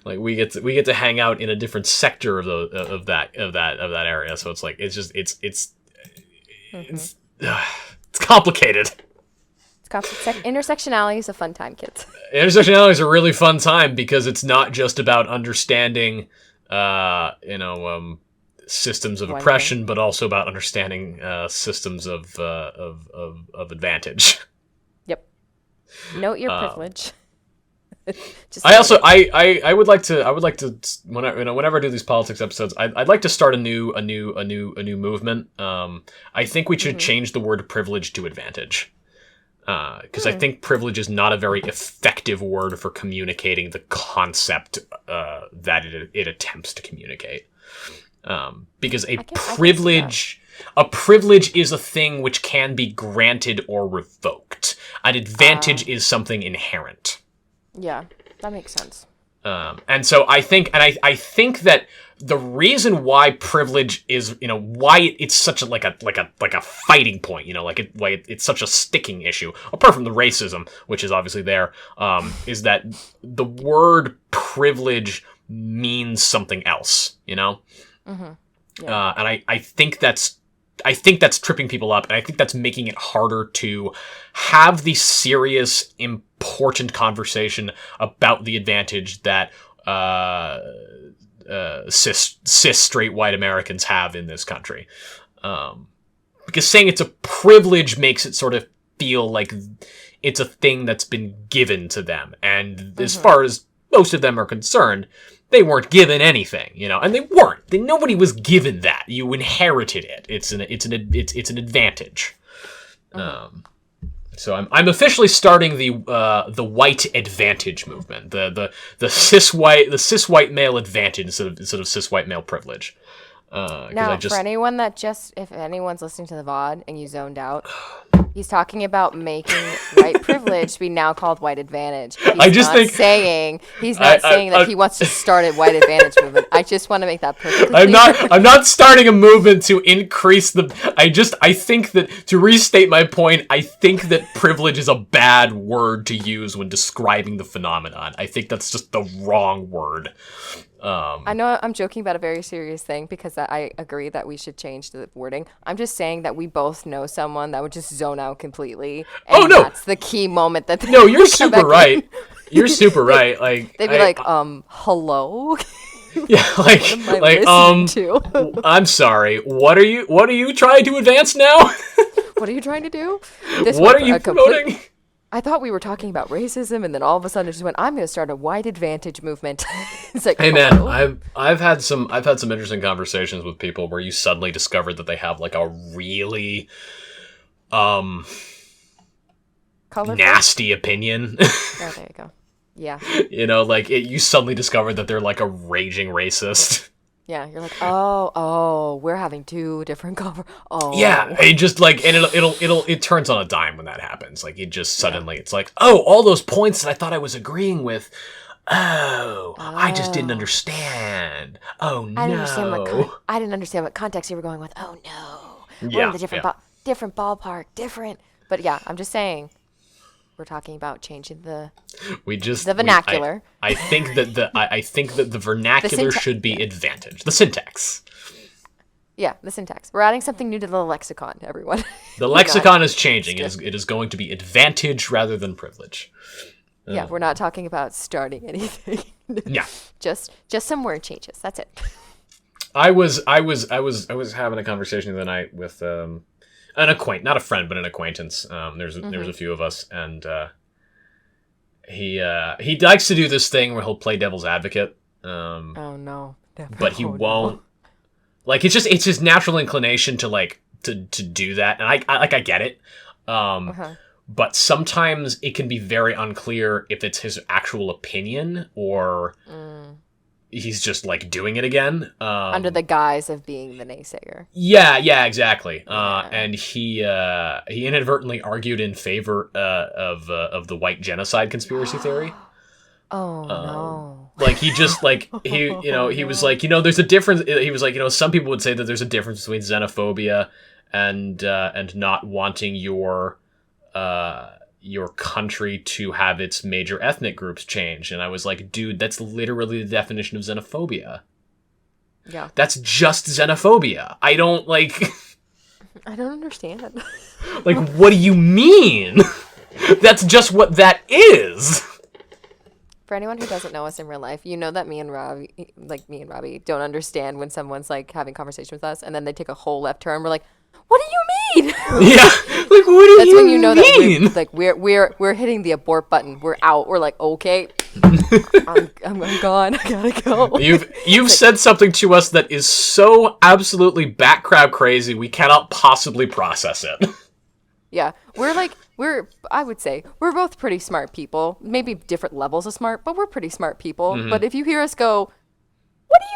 S1: Like we get to hang out in a different sector of that area. So it's like it's
S2: Mm-hmm.
S1: it's complicated.
S2: Intersectionality is a fun time, kids.
S1: Intersectionality is a really fun time because it's not just about understanding, systems of
S2: One
S1: oppression,
S2: thing.
S1: but also about understanding systems of advantage.
S2: Yep. Note your
S1: Um,
S2: privilege. Just
S1: I
S2: note
S1: also
S2: it.
S1: I would like to whenever I do these politics episodes, I'd like to start a new movement. I think we should
S2: Mm-hmm.
S1: change the word privilege to advantage. Because I
S2: Hmm.
S1: think privilege is not a very effective word for communicating the concept that it attempts to communicate. Because
S2: I can see that.
S1: a privilege is a thing which can be granted or revoked. An advantage is something inherent.
S2: Yeah, that makes sense.
S1: And so I think that the reason why privilege is, why it's such like a fighting point, why it's such a sticking issue, apart from the racism, which is obviously there, is that the word privilege means something else,
S2: Mm-hmm. Yeah.
S1: and I think that's tripping people up, and I think that's making it harder to have the serious, important conversation about the advantage that cis straight white Americans have in this country. Because saying it's a privilege makes it sort of feel like it's a thing that's been given to them, and as
S2: Mm-hmm.
S1: far as most of them are concerned, they weren't given anything, and they weren't. Nobody was given that. You inherited it. It's an advantage.
S2: Mm-hmm.
S1: So I'm officially starting the white advantage movement, the cis white male advantage instead of cis white male privilege. Because I
S2: Now, for
S1: just
S2: anyone if anyone's listening to the VOD and you zoned out, he's talking about making white privilege be now called white advantage.
S1: I just think
S2: He's not saying that
S1: I
S2: he wants to start a white advantage movement. I just want to make that perfectly
S1: I'm
S2: clear.
S1: not starting a movement to increase the I think that, to restate my point, I think that privilege is a bad word to use when describing the phenomenon. I think that's just the wrong word.
S2: I know I'm joking about a very serious thing because I agree that we should change the wording. I'm just saying that we both know someone that would just zone out completely,
S1: Oh
S2: and
S1: no.
S2: that's the key moment that they
S1: No, you're
S2: would come
S1: super
S2: back
S1: right.
S2: in.
S1: You're super right. Like
S2: They'd be like, hello?
S1: yeah,
S2: What am I listening to?
S1: I'm sorry. What are you trying to advance now?
S2: What are you trying to do? This
S1: What
S2: went
S1: are
S2: for
S1: you
S2: a
S1: promoting?
S2: I thought we were talking about racism, and then all of a sudden it just went, I'm going to start a white advantage movement. It's like,
S1: Hey man,
S2: hello?
S1: I've had some interesting conversations with people where you suddenly discovered that they have like a really
S2: Colorful?
S1: nasty opinion.
S2: Oh, there you go. Yeah.
S1: You suddenly discovered that they're like a raging racist.
S2: Yeah, you're like, oh, we're having two different color. Oh.
S1: Yeah, it just like, and it turns on a dime when that happens. Like, it just
S2: Yeah.
S1: suddenly, it's like, oh, all those points that I thought I was agreeing with. Oh, I just didn't
S2: Oh.
S1: understand. Oh
S2: I didn't understand
S1: no.
S2: I didn't understand what context you were going with. Oh no. We're in
S1: Yeah,
S2: the different
S1: yeah.
S2: different ballpark, different. But yeah, I'm just saying we're talking about changing the vernacular.
S1: I think that I think that the vernacular
S2: syntax.
S1: should be advantage. The syntax.
S2: Yeah, the syntax. We're adding something new to the lexicon, everyone.
S1: The
S2: We got
S1: lexicon is changing.
S2: It's
S1: It is going to be advantage rather than privilege.
S2: Yeah, we're not talking about starting anything.
S1: Yeah.
S2: Just some word changes. That's it.
S1: I was having a conversation the other night with an acquaintance, not a friend, but an acquaintance. There's a few of us, and he likes to do this thing where he'll play devil's advocate.
S2: Oh no.
S1: But he
S2: Oh, no.
S1: won't. Like, it's his natural inclination to like to do that, and I get it.
S2: Uh-huh.
S1: But sometimes it can be very unclear if it's his actual opinion or he's just like doing it again.
S2: Under the guise of being the naysayer.
S1: Yeah, exactly.
S2: Yeah.
S1: And he inadvertently argued in favor of the white genocide conspiracy theory.
S2: Oh no.
S1: Like, he just like he was like, there's a difference. He was like, some people would say that there's a difference between xenophobia and not wanting your your country to have its major ethnic groups change. And I was like, dude, that's literally the definition of xenophobia.
S2: Yeah.
S1: That's just xenophobia. I don't, like...
S2: I don't understand.
S1: Like, what do you mean? That's just what that is.
S2: For anyone who doesn't know us in real life, you know that me and Robbie don't understand when someone's like having conversation with us and then they take a whole left turn. We're like, what do you mean?
S1: Yeah. Like, what do
S2: That's
S1: you
S2: when you know
S1: mean?
S2: that we're hitting the abort button. We're out. We're like, okay, I'm gone. I gotta go.
S1: You've said something to us that is so absolutely background crazy we cannot possibly process it.
S2: Yeah, I would say we're both pretty smart people. Maybe different levels of smart, but we're pretty smart people.
S1: Mm-hmm.
S2: But if you hear us go, what do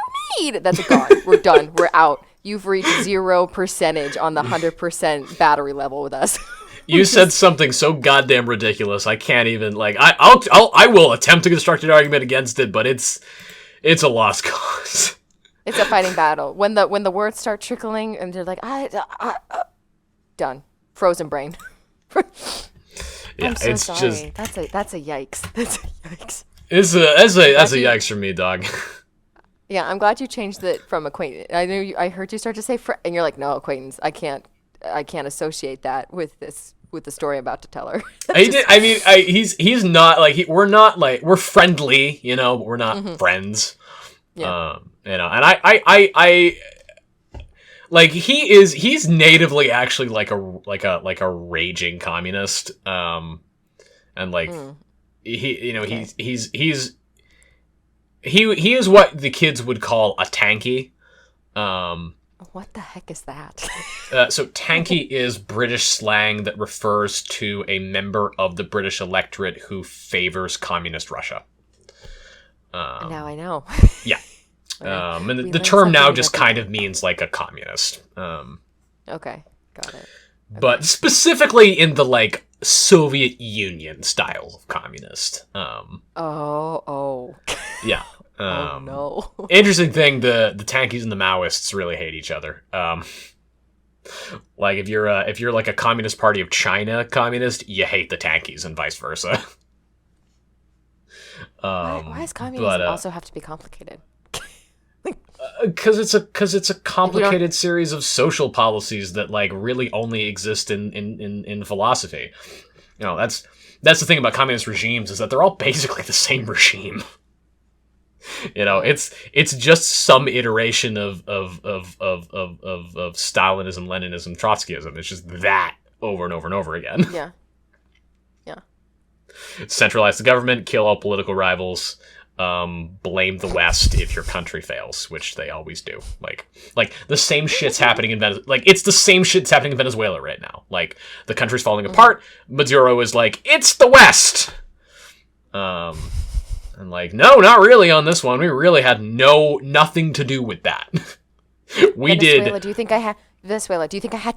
S2: you mean? That's a gone. We're done. We're out. You've reached 0% on the 100% battery level with us.
S1: You said something so goddamn ridiculous. I can't even, like, I will attempt to construct an argument against it, but it's a lost cause.
S2: It's a fighting battle. When the words start trickling and they're like, done. Frozen brain.
S1: Yeah,
S2: I'm so
S1: it's
S2: sorry.
S1: just
S2: That's a yikes. That's a yikes.
S1: that's a yikes for me, dog.
S2: Yeah, I'm glad you changed it from acquaintance. I heard you start to say and you're like, no, acquaintance. I can't associate that with the story I'm about to tell her.
S1: He's not like we're friendly, you know, but we're not friends.
S2: Yeah.
S1: You know, and I like he's natively actually like a raging communist. And like he, you know,
S2: Okay.
S1: he is what the kids would call a tanky.
S2: What the heck is that?
S1: So tanky is British slang that refers to a member of the British electorate who favors communist Russia.
S2: Now I know.
S1: Yeah. And the
S2: learned
S1: term now
S2: something
S1: just
S2: different.
S1: kind of means like a communist.
S2: Okay, got it.
S1: But specifically in the like Soviet Union style of communist.
S2: Oh.
S1: Yeah.
S2: Oh no.
S1: Interesting thing, the tankies and the Maoists really hate each other. Like if you're like a Communist Party of China communist, you hate the tankies and vice versa.
S2: Why does communism also have to be complicated?
S1: Because it's a complicated series of social policies that like really only exist in philosophy. You know, that's the thing about communist regimes is that they're all basically the same regime. You know, it's just some iteration of Stalinism, Leninism, Trotskyism. It's just that over and over and over again.
S2: Yeah.
S1: Centralize the government, kill all political rivals, blame the West if your country fails, which they always do. Like the same shit's happening in Venezuela. Like it's the same shit's happening in Venezuela right now. Like the country's falling apart. Maduro is like, it's the West. And like, no, not really on this one. We really had nothing to do with that.
S2: Venezuela, do you think I had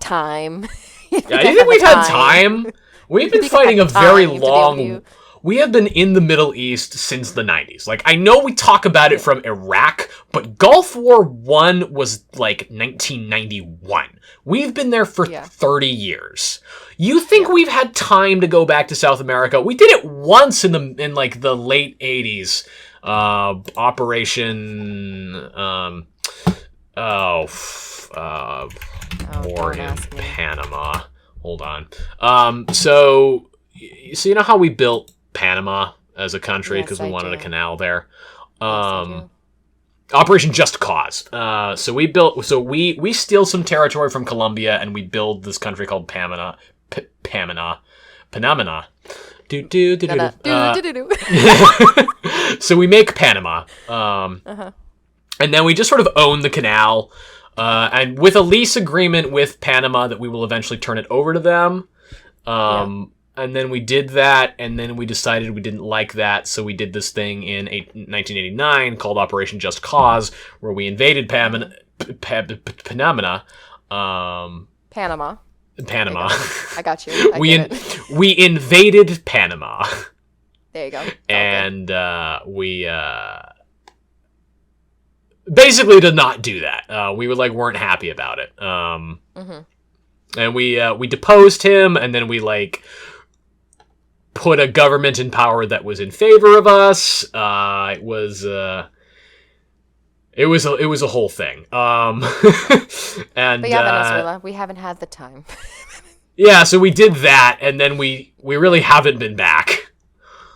S2: time?
S1: Yeah, do you think we've had time? We've been fighting a very long... We have been in the Middle East since the 90s. Like, I know we talk about it from Iraq, but Gulf War I was, like, 1991. We've been there for 30 years. You think we've had time to go back to South America? We did it once in the late 80s. Operation... war in Panama. Hold on. So you know how we built Panama as a country because we wanted a canal there? Operation Just Cause. So we steal some territory from Colombia and we build this country called Panama. So we make Panama. And then we just sort of own the canal. And with a lease agreement with Panama that we will eventually turn it over to them. And then we did that, and then we decided we didn't like that, so we did this thing in 1989 called Operation Just Cause, where we invaded Panama.
S2: Panama. I got you.
S1: We invaded Panama.
S2: There you go.
S1: And we basically did not do that. We weren't happy about it. And we deposed him, and then we put a government in power that was in favor of us. It was a whole thing. And
S2: But yeah, Venezuela, we haven't had the time.
S1: yeah, so we did that, and then we really haven't been back.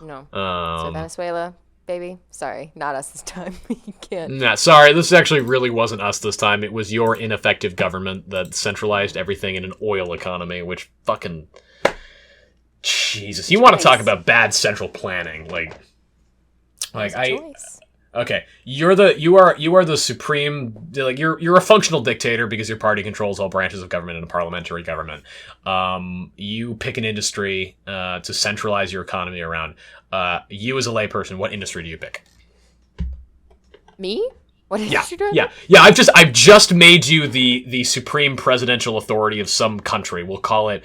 S2: No. So Venezuela, baby, sorry, not us this time. You can't.
S1: Nah, sorry, this actually really wasn't us this time. It was your ineffective government that centralized everything in an oil economy, which fucking... Jesus, you want to talk about bad central planning, like okay, you are the supreme, like you're a functional dictator because your party controls all branches of government in a parliamentary government. You pick an industry to centralize your economy around. You as a layperson, what industry do you pick?
S2: Me? What industry do I
S1: pick? Yeah. I've just made you the supreme presidential authority of some country. We'll call it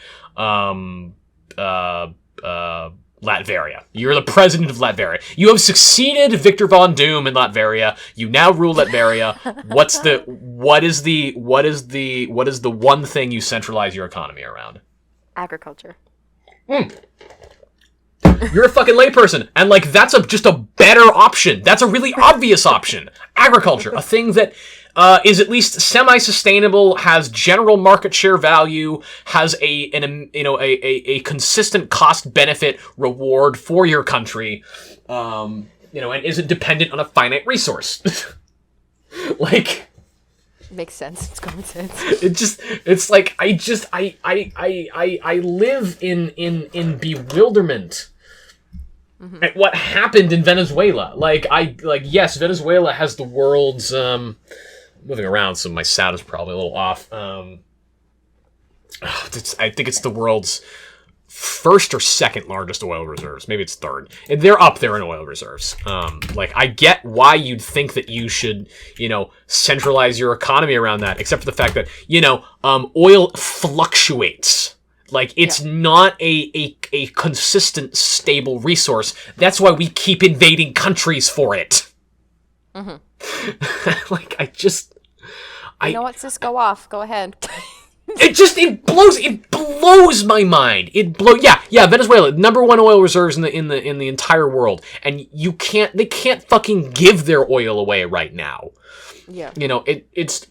S1: Latveria. You're the president of Latveria. You have succeeded Victor Von Doom in Latveria. You now rule Latveria. What is the one thing you centralize your economy around?
S2: Agriculture.
S1: You're a fucking layperson, and like that's just a better option. That's a really obvious option. Agriculture, a thing that is at least semi-sustainable, has general market share value, has a consistent cost-benefit reward for your country, and isn't dependent on a finite resource. Like,
S2: makes sense. It's common sense.
S1: It's like I live in bewilderment. Mm-hmm. At what happened in Venezuela. Yes, Venezuela has the world's moving around, so my sound is probably a little off. I think it's the world's first or second largest oil reserves. Maybe it's third. And they're up there in oil reserves. I get why you'd think that you should, centralize your economy around that, except for the fact that, oil fluctuates. Like, it's not a consistent, stable resource. That's why we keep invading countries for it. Mm-hmm.
S2: You know what, sis? Go off. Go ahead.
S1: It blows my mind. Venezuela, number one oil reserves in the entire world. And they can't fucking give their oil away right now. Yeah. It's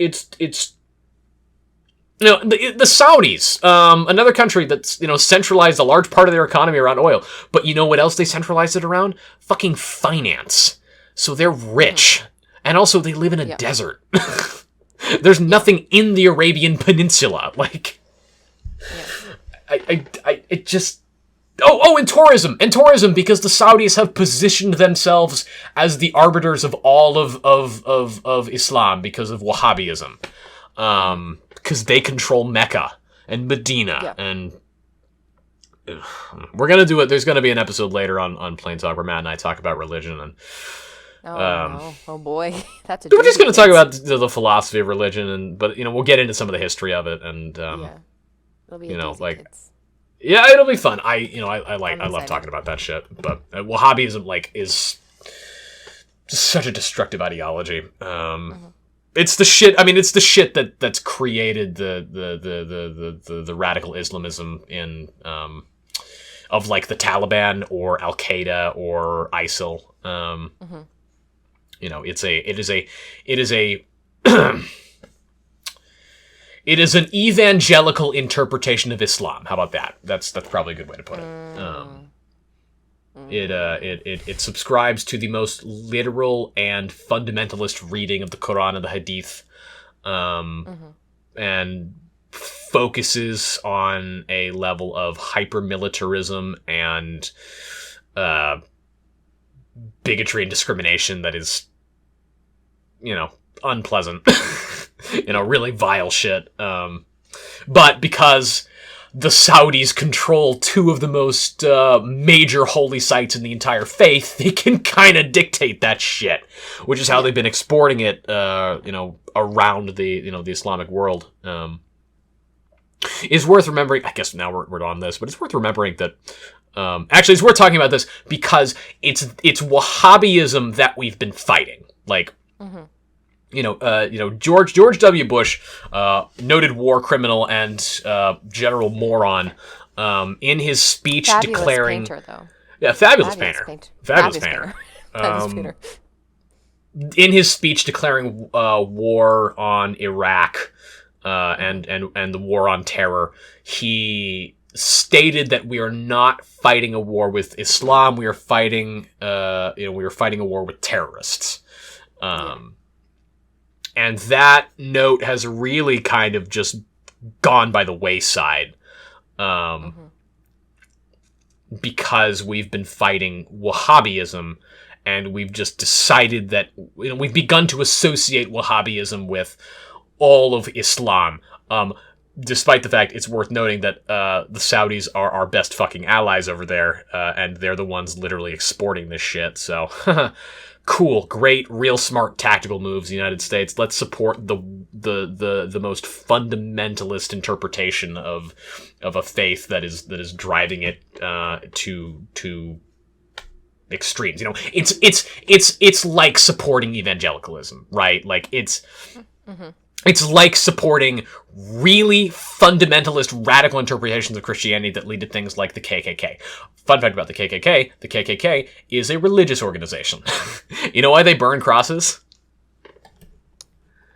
S1: the Saudis, another country that's, centralized a large part of their economy around oil. But you know what else they centralized it around? Fucking finance. So they're rich. Mm-hmm. And also they live in a desert. There's nothing in the Arabian Peninsula. Like, and tourism. And tourism, because the Saudis have positioned themselves as the arbiters of all of Islam because of Wahhabism. Because they control Mecca and Medina, and we're gonna do it. There's gonna be an episode later on Plain Talk where Matt and I talk about religion, and
S2: no. Oh boy, that's
S1: we're just gonna talk about the philosophy of religion, but we'll get into some of the history of it, and
S2: it'll be
S1: it'll be fun. I love talking about that shit, but Wahhabism is just such a destructive ideology. Mm-hmm. It's the shit. I mean, it's the shit that's created the radical Islamism in of like the Taliban or Al Qaeda or ISIL. Mm-hmm. It is an evangelical interpretation of Islam. How about that? That's probably a good way to put it. It subscribes to the most literal and fundamentalist reading of the Quran and the Hadith, and focuses on a level of hyper-militarism and bigotry and discrimination that is, unpleasant. Really vile shit. But because the Saudis control two of the most major holy sites in the entire faith, they can kind of dictate that shit, which is how they've been exporting it, around the Islamic world. It's worth remembering. I guess now we're on this, but it's worth remembering that. Actually, it's worth talking about this because it's Wahhabism that we've been fighting. Like. Mm-hmm. George W. Bush, noted war criminal and general moron, in his speech
S2: Fabulous
S1: declaring,
S2: painter, though.
S1: yeah, fabulous painter. Fabulous painter.
S2: Fabulous painter.
S1: In his speech declaring war on Iraq and the war on terror, he stated that we are not fighting a war with Islam. We are fighting, we are fighting a war with terrorists. And that note has really kind of just gone by the wayside. Because we've been fighting Wahhabism, and we've just decided that we've begun to associate Wahhabism with all of Islam. Despite the fact it's worth noting that the Saudis are our best fucking allies over there, and they're the ones literally exporting this shit. So, cool, great, real smart tactical moves, United States. Let's support the most fundamentalist interpretation of a faith that is driving it to extremes. It's like supporting evangelicalism, right? Like it's like supporting really fundamentalist radical interpretations of Christianity that lead to things like the KKK. Fun fact about the KKK is a religious organization. You know why they burn crosses?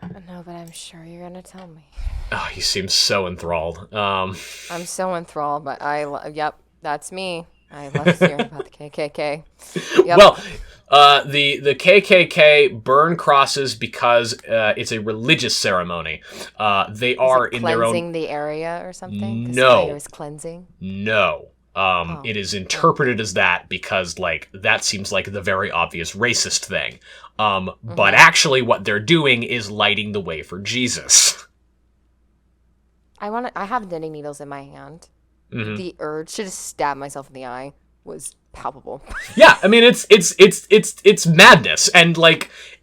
S2: No, but I'm sure you're going to tell me.
S1: Oh, you seem so enthralled.
S2: I'm so enthralled, but yep, that's me. I love hearing about the KKK. Yep.
S1: Well, the KKK burn crosses because it's a religious ceremony. They are in their own
S2: cleansing the area or something.
S1: No,
S2: the fire is cleansing.
S1: No, it is interpreted as that because that seems like the very obvious racist thing. But actually, what they're doing is lighting the way for Jesus.
S2: I have knitting needles in my hand. The urge to just stab myself in the eye was palpable.
S1: Yeah, I mean it's madness, and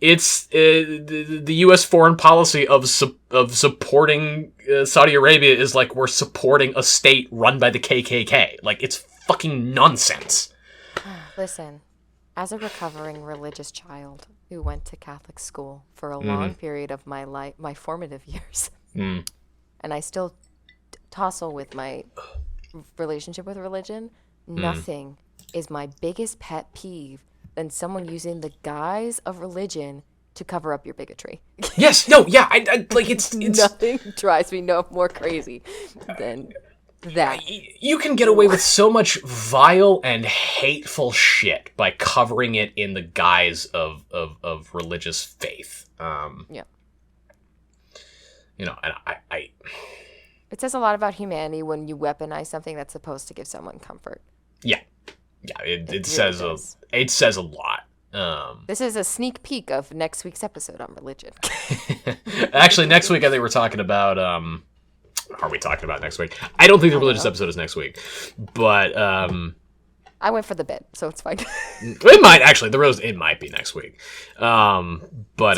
S1: it's the U.S. foreign policy of supporting Saudi Arabia is like we're supporting a state run by the KKK. Like it's fucking nonsense.
S2: Listen, as a recovering religious child who went to Catholic school for a long period of my life, my formative years, and I still tussle with my relationship with religion, nothing is my biggest pet peeve than someone using the guise of religion to cover up your bigotry.
S1: Yes, no, yeah, I like it's
S2: nothing drives me more crazy than that.
S1: You can get away with so much vile and hateful shit by covering it in the guise of religious faith.
S2: Yeah.
S1: And I
S2: It says a lot about humanity when you weaponize something that's supposed to give someone comfort.
S1: Yeah. It
S2: really
S1: says a lot.
S2: This is a sneak peek of next week's episode on religion.
S1: Actually, next week I think we're talking about. Are we talking about next week? I don't think the religious episode is next week, but
S2: I went for the bit, so it's fine.
S1: It might actually. It might be next week. But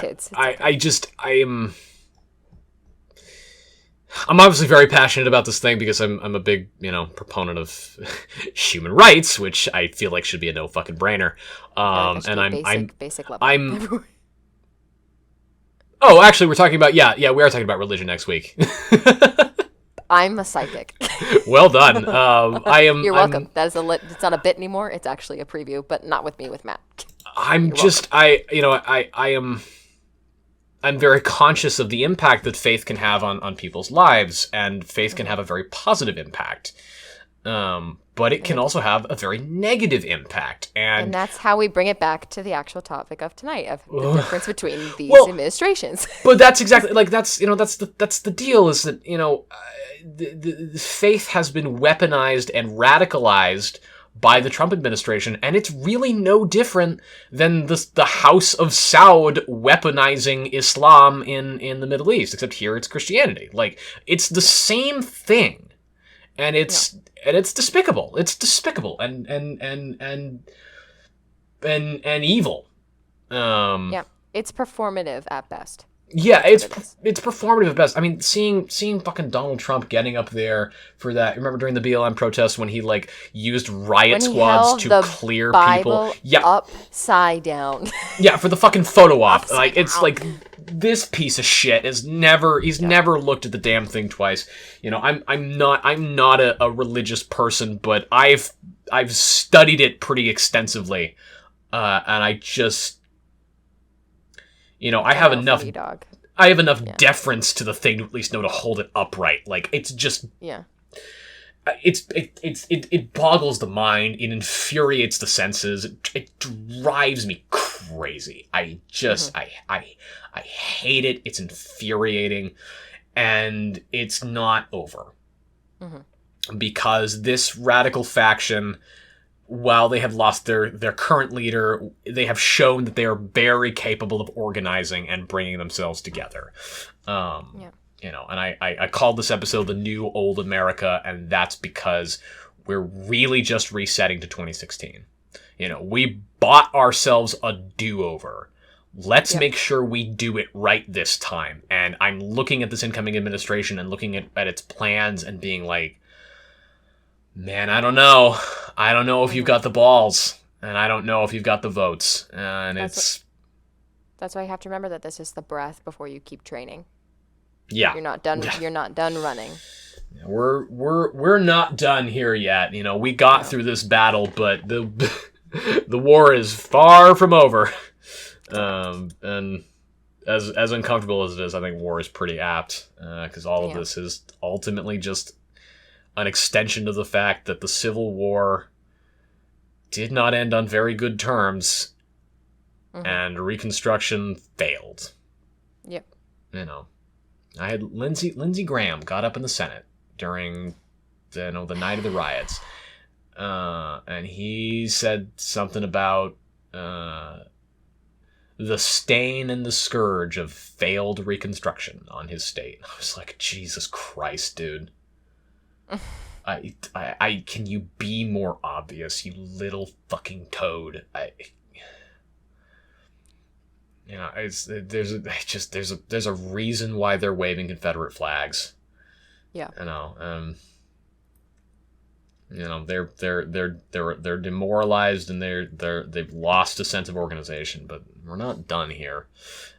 S2: kids.
S1: I'm obviously very passionate about this thing because I'm a big, proponent of human rights, which I feel like should be a no fucking brainer. And
S2: basic level.
S1: Oh, actually, we're talking about we are talking about religion next week.
S2: I'm a psychic.
S1: Well done. I am.
S2: You're welcome. It's not a bit anymore. It's actually a preview, but not with me, with Matt.
S1: I'm very conscious of the impact that faith can have on people's lives, and faith can have a very positive impact. But it can also have a very negative impact. And
S2: that's how we bring it back to the actual topic of tonight, of the difference between these administrations.
S1: But that's exactly, that's the deal, is that, the faith has been weaponized and radicalized by the Trump administration, and it's really no different than the House of Saud weaponizing Islam in the Middle East, except here it's Christianity. Like, it's the same thing, and it's despicable. It's despicable and evil.
S2: Yeah, it's performative at best.
S1: Yeah,
S2: That's what it is.
S1: it's performative at best. I mean, seeing fucking Donald Trump getting up there for that. Remember during the BLM protests when he like used riot
S2: When he
S1: squads
S2: held
S1: to
S2: the
S1: clear people?
S2: Bible
S1: Yeah,
S2: upside down.
S1: yeah, for the fucking photo op.
S2: Upside
S1: Like it's
S2: down.
S1: like this piece of shit is never he's never looked at the damn thing twice. You know, I'm not a religious person, but I've studied it pretty extensively. And I just I
S2: It's a
S1: have
S2: no for
S1: enough
S2: me, dog. Yeah.
S1: deference to the thing to at least know to hold it upright. Like it's just
S2: Yeah.
S1: it boggles the mind. It infuriates the senses. It drives me crazy. I just I hate it. It's infuriating, and it's not over because this radical faction, while they have lost their current leader, they have shown that they are very capable of organizing and bringing themselves together.
S2: Yeah.
S1: And I called this episode The New Old America, and that's because we're really just resetting to 2016. We bought ourselves a do-over. Let's make sure we do it right this time. And I'm looking at this incoming administration and looking at its plans and being like, man, I don't know. I don't know if you've got the balls, and I don't know if you've got the votes. And
S2: That's why you have to remember that this is the breath before you keep training.
S1: Yeah.
S2: You're not done. You're not done running.
S1: We're not done here yet. We got through this battle, but the the war is far from over. And as uncomfortable as it is, I think war is pretty apt because all of this is ultimately just an extension of the fact that the Civil War did not end on very good terms, and Reconstruction failed.
S2: Yep.
S1: I had Lindsey Graham got up in the Senate during the night of the riots, and he said something about the stain and the scourge of failed Reconstruction on his state. I was like, Jesus Christ, dude. I can you be more obvious, you little fucking toad? There's a reason why they're waving Confederate flags.
S2: Yeah.
S1: They're demoralized and they've lost a sense of organization, but we're not done here.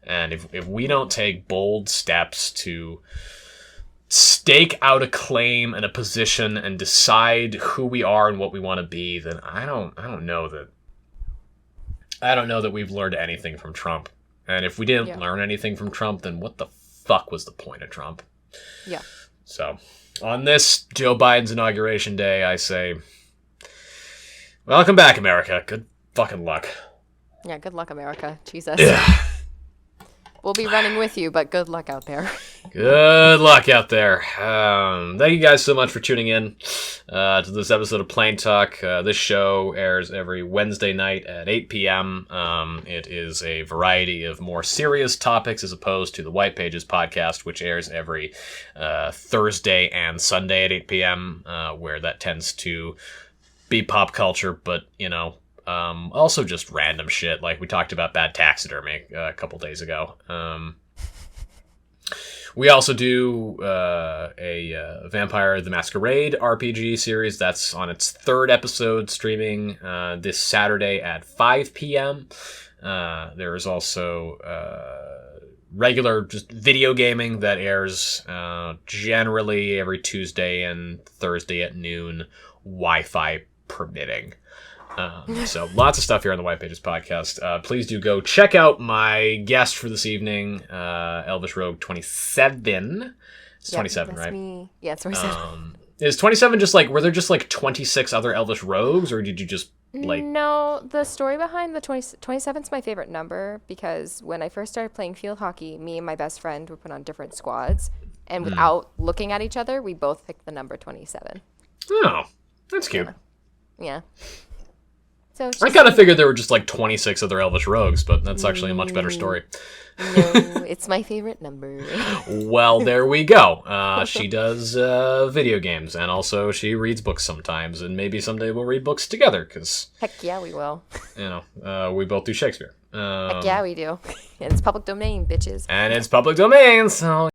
S1: And if we don't take bold steps to stake out a claim and a position and decide who we are and what we want to be, then I don't know that we've learned anything from Trump. And if we didn't learn anything from Trump, then what the fuck was the point of Trump?
S2: Yeah.
S1: So, on this Joe Biden's inauguration day, I say, welcome back, America. Good fucking luck.
S2: Yeah, good luck, America. Jesus.
S1: Yeah.
S2: We'll be running with you, but good luck out there.
S1: Good luck out there. Thank you guys so much for tuning in to this episode of Plain Talk. This show airs every Wednesday night at 8 p.m. It is a variety of more serious topics as opposed to the White Pages podcast, which airs every Thursday and Sunday at 8 p.m., where that tends to be pop culture, but, also just random shit, like we talked about bad taxidermy a couple days ago. We also do a Vampire the Masquerade RPG series that's on its third episode, streaming this Saturday at 5 p.m. There is also regular just video gaming that airs generally every Tuesday and Thursday at noon, Wi-Fi permitting. So lots of stuff here on the White Pages podcast. Please do go check out my guest for this evening, Elvish Rogue 27. It's 27, right?
S2: Me. Yeah, it's 27.
S1: Is 27 just like, were there just like 26 other Elvish Rogues, or did you just like...
S2: No, the story behind the 27 is my favorite number, because when I first started playing field hockey, me and my best friend would put on different squads, and without looking at each other, we both picked the number 27.
S1: Oh, that's cute.
S2: Yeah. So it's
S1: I
S2: just
S1: kind of figured there were just like 26 other Elvish rogues, but that's actually a much better story.
S2: no, it's my favorite number.
S1: Well, there we go. She does video games, and also she reads books sometimes, and maybe someday we'll read books together, because,
S2: Heck yeah, we will.
S1: We both do Shakespeare.
S2: Heck yeah, we do. And it's public domain, bitches.
S1: And it's public domain, so